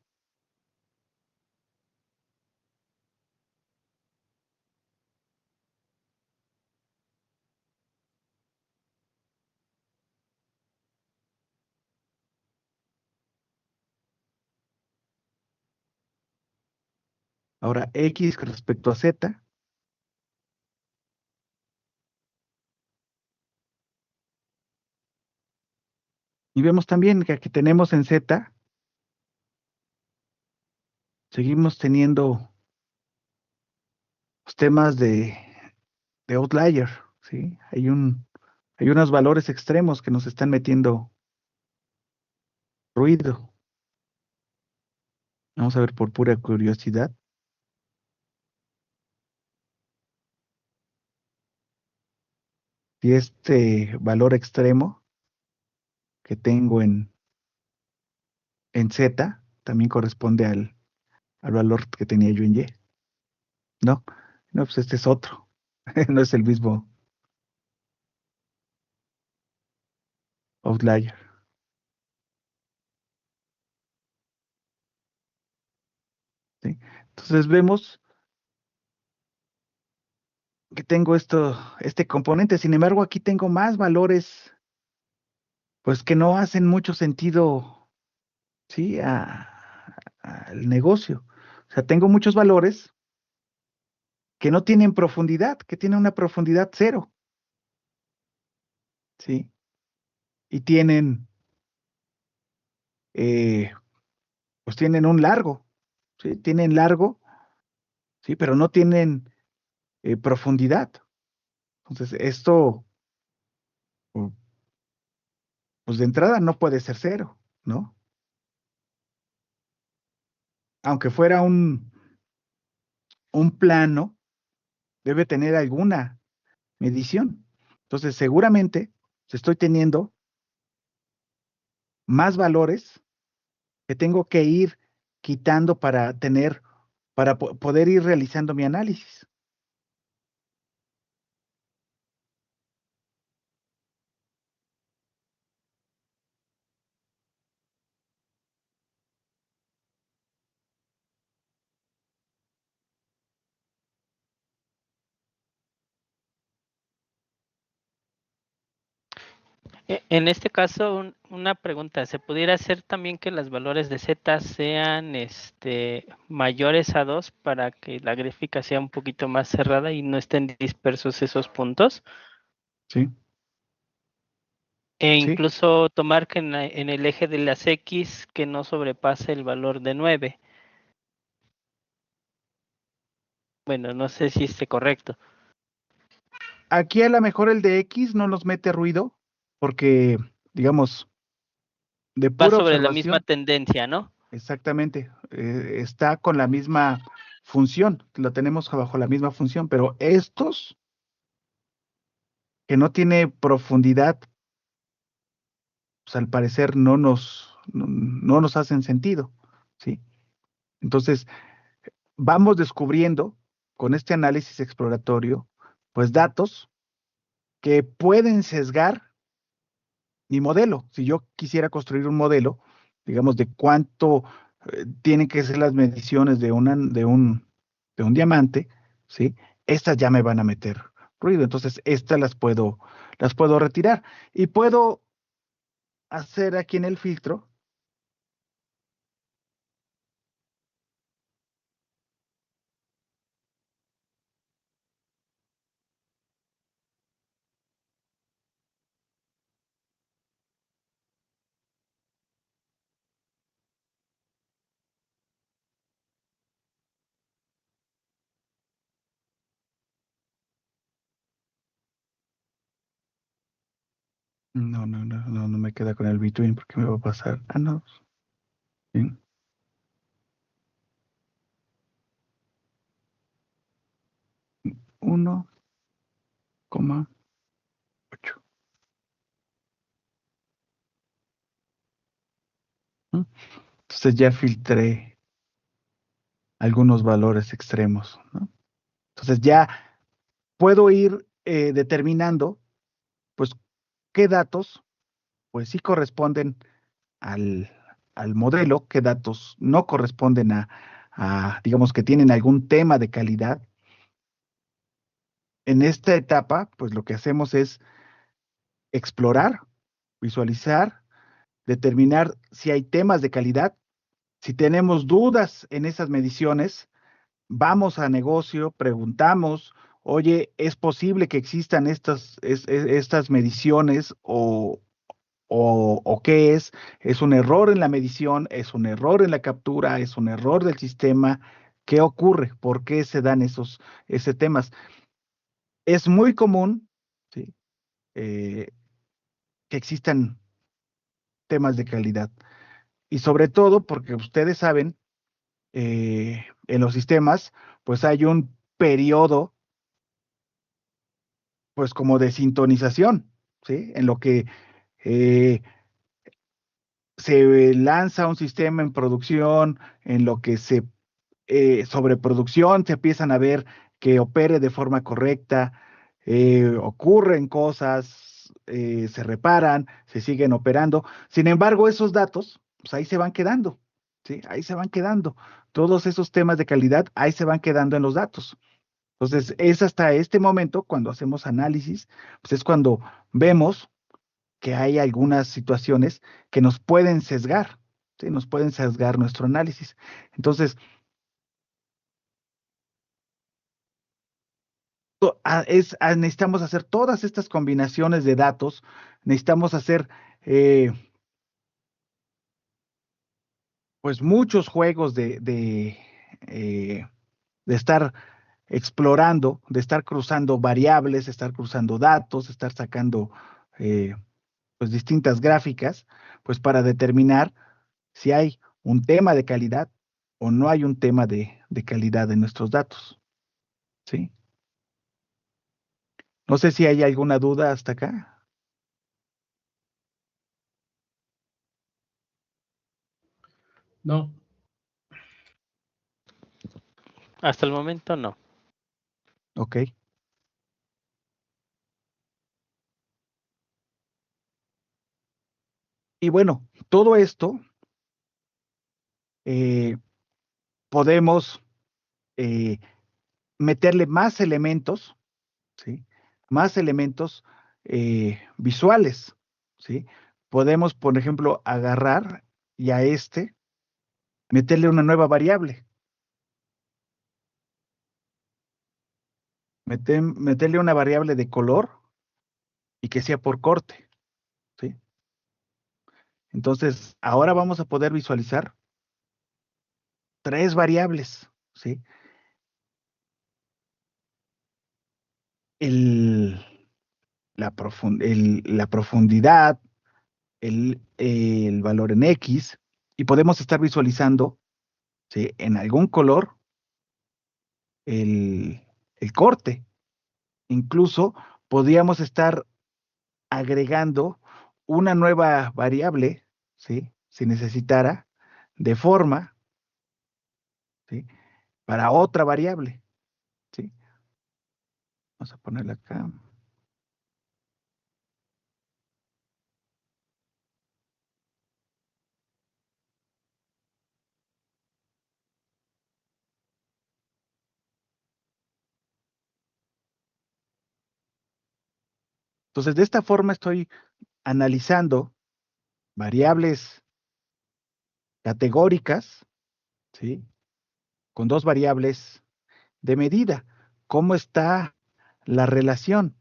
Ahora, X con respecto a Z. Y vemos también que aquí tenemos en Z, seguimos teniendo los temas de outlier, ¿sí? Hay unos valores extremos que nos están metiendo ruido. Vamos a ver por pura curiosidad. Si este valor extremo que tengo en Z también corresponde al valor que tenía yo en Y. No, no, pues este es otro. No es el mismo outlier. ¿Sí? Entonces vemos que tengo este componente. Sin embargo, aquí tengo más valores, pues que no hacen mucho sentido, ¿sí? Al negocio. O sea, tengo muchos valores que no tienen profundidad, que tienen una profundidad cero, ¿sí? Y eh, pues tienen un largo, ¿sí? Tienen largo, ¿sí? Pero no tienen profundidad. Entonces, esto, pu- pues de entrada no puede ser cero, ¿no? Aunque fuera un plano, debe tener alguna medición. Entonces, seguramente estoy teniendo más valores que tengo que ir quitando para poder ir realizando mi análisis. En este caso, una pregunta, ¿se pudiera hacer también que los valores de Z sean mayores a 2 para que la gráfica sea un poquito más cerrada y no estén dispersos esos puntos? ¿Sí? E Sí. incluso tomar que en el eje de las X que no sobrepase el valor de 9. Bueno, no sé si esté correcto. Aquí a lo mejor el de X no nos mete ruido porque, digamos, de Va pura sobre la misma observación, tendencia, ¿no? exactamente, está con la misma función, lo tenemos bajo la misma función, pero estos que no tiene profundidad, pues al parecer no nos hacen sentido, ¿sí? Entonces, vamos descubriendo con este análisis exploratorio, pues datos que pueden sesgar mi modelo. Si yo quisiera construir un modelo, digamos, de cuánto tienen que ser las mediciones de un diamante, ¿sí? Estas ya me van a meter ruido. Entonces, estas las puedo retirar. Y puedo hacer aquí en el filtro. No me queda con el between porque me va a pasar. Ah, no. Sí. 1,8. ¿Mm? Entonces ya filtré algunos valores extremos, ¿no? Entonces ya puedo ir determinando, pues, qué datos, pues sí corresponden al, al modelo, qué datos no corresponden digamos, que tienen algún tema de calidad. En esta etapa, pues lo que hacemos es explorar, visualizar, determinar si hay temas de calidad. Si tenemos dudas en esas mediciones, vamos a negocio, preguntamos, oye, ¿es posible que existan estas mediciones o qué es? ¿Es un error en la medición? ¿Es un error en la captura? ¿Es un error del sistema? ¿Qué ocurre? ¿Por qué se dan esos temas? Es muy común, ¿sí? eh, que existan temas de calidad. Y sobre todo porque ustedes saben, en los sistemas, pues hay un periodo, pues como de sintonización, ¿sí? En lo que eh, se lanza un sistema en producción, en lo que sobreproducción, se empiezan a ver que opere de forma correcta, ocurren cosas, se reparan, se siguen operando. Sin embargo, esos datos, pues ahí se van quedando, ¿sí? Ahí se van quedando. Todos esos temas de calidad, ahí se van quedando en los datos. Entonces, es hasta este momento, cuando hacemos análisis, pues es cuando vemos que hay algunas situaciones que nos pueden sesgar, ¿sí? Nos pueden sesgar nuestro análisis. Entonces, necesitamos hacer todas estas combinaciones de datos, necesitamos hacer eh, pues muchos juegos de estar explorando, de estar cruzando variables, de estar cruzando datos, de estar sacando eh, pues distintas gráficas, pues para determinar si hay un tema de calidad o no hay un tema de calidad en nuestros datos, ¿sí? No sé si hay alguna duda hasta acá. No, Hasta el momento no. Ok. Y bueno, todo esto eh, podemos eh, meterle más elementos, ¿sí? Más elementos visuales, ¿sí? Podemos, por ejemplo, agarrar y a meterle una nueva variable, meterle una variable de color y que sea por corte, ¿sí? Entonces, ahora vamos a poder visualizar tres variables, ¿sí? El, la profundidad, el valor en X, y podemos estar visualizando, ¿sí? En algún color el corte. Incluso podríamos estar agregando una nueva variable, ¿sí? Si necesitara, de forma, ¿sí? Para otra variable, ¿sí? Vamos a ponerla acá. Entonces, de esta forma estoy analizando variables categóricas, ¿sí? Con dos variables de medida. ¿Cómo está la relación?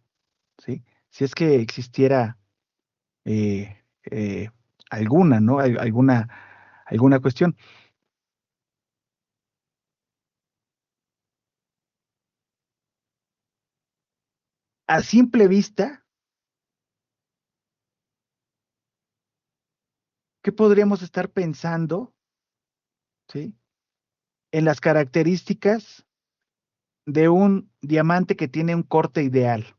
¿Sí? Si es que existiera eh, eh, alguna, ¿no? Alguna cuestión. A simple vista, ¿qué podríamos estar pensando, ¿sí? En las características de un diamante que tiene un corte ideal.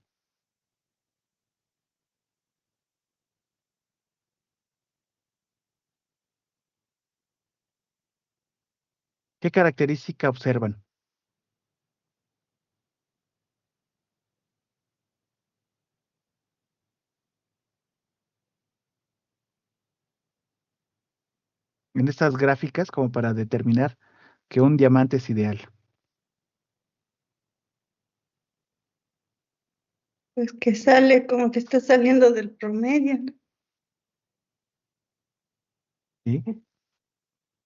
¿Qué característica observan? En estas gráficas como para determinar que un diamante es ideal. Pues que sale como que está saliendo del promedio, ¿no? ¿Sí?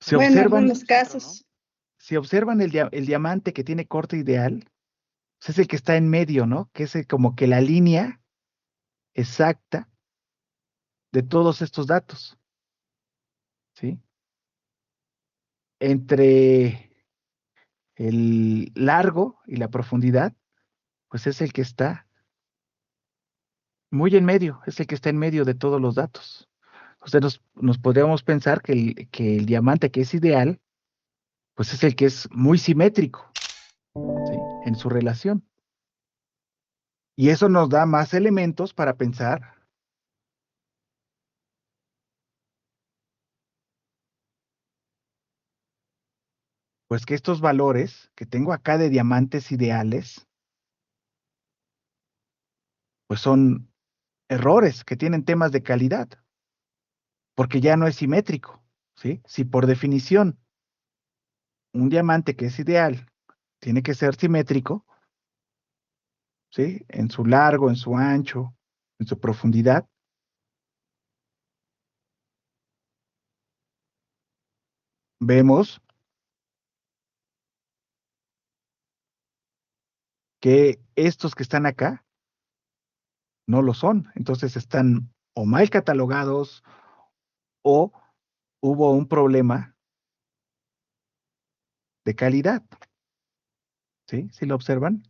Si Bueno, en observan, algunos casos. si observan el diamante que tiene corte ideal, pues es el que está en medio, ¿no? Que es como que la línea exacta de todos estos datos, ¿sí? Entre el largo y la profundidad, pues es el que está muy en medio, es el que está en medio de todos los datos. O sea, nos podríamos pensar que el diamante que es ideal, pues es el que es muy simétrico, ¿sí? En su relación. Y eso nos da más elementos para pensar, pues que estos valores que tengo acá de diamantes ideales, pues son errores que tienen temas de calidad, porque ya no es simétrico, ¿sí? Si por definición un diamante que es ideal tiene que ser simétrico, ¿sí? En su largo, en su ancho, en su profundidad, vemos que estos que están acá no lo son. Entonces están o mal catalogados o hubo un problema de calidad, ¿sí? ¿Sí lo observan?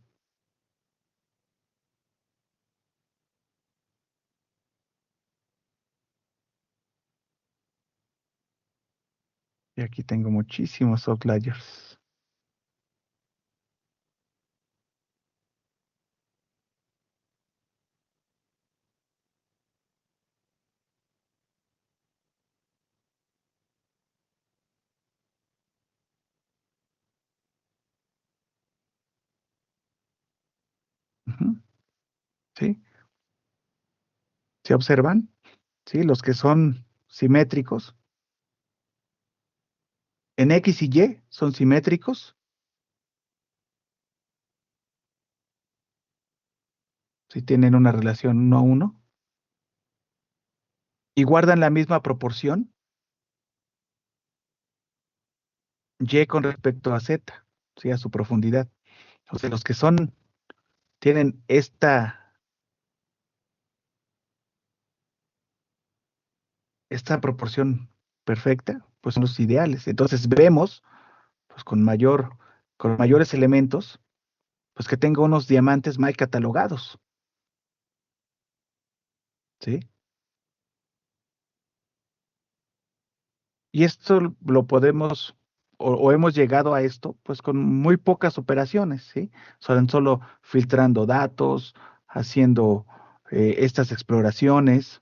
Y aquí tengo muchísimos outliers. Ujú, ¿sí? ¿Sí observan? ¿Sí? Los que son simétricos. En X y Y son simétricos, si tienen una relación 1 a 1, y guardan la misma proporción Y con respecto a Z, ¿sí? A su profundidad. O sea, los que tienen esta proporción perfecta, pues son los ideales. Entonces vemos, pues con mayores elementos, pues que tengo unos diamantes mal catalogados, ¿sí? Y esto lo podemos, o hemos llegado a esto, pues con muy pocas operaciones, ¿sí? Son solo filtrando datos, haciendo estas exploraciones,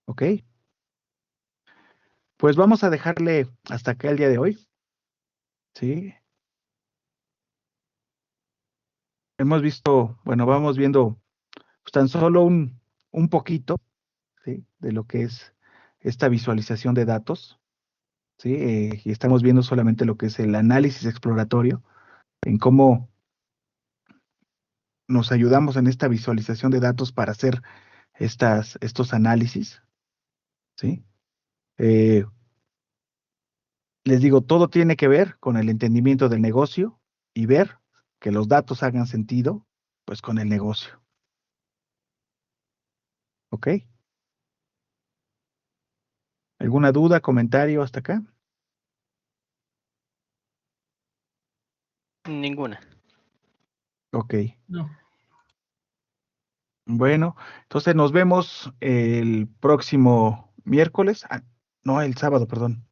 ¿ok? Pues vamos a dejarle hasta acá el día de hoy, ¿sí? Hemos visto, bueno, vamos viendo pues, tan solo un poquito, ¿sí? De lo que es esta visualización de datos, ¿sí? Y estamos viendo solamente lo que es el análisis exploratorio, en cómo nos ayudamos en esta visualización de datos para hacer estos análisis, ¿sí? Eh, Les digo, todo tiene que ver con el entendimiento del negocio y ver que los datos hagan sentido, pues con el negocio. ¿Ok? ¿Alguna duda, comentario hasta acá? Ninguna. Ok. No. Bueno, entonces nos vemos el próximo miércoles. No, el sábado, perdón.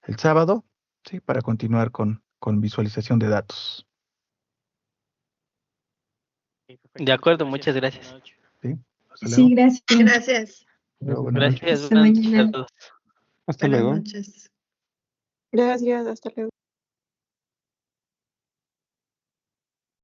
El sábado, sí, para continuar con visualización de datos. De acuerdo, muchas gracias. ¿Sí? Hasta Sí, luego. gracias. Gracias. Luego, buenas noches. Gracias, Hasta buenas noches a mañana. todos. Hasta Buenas luego. noches. Gracias, hasta luego.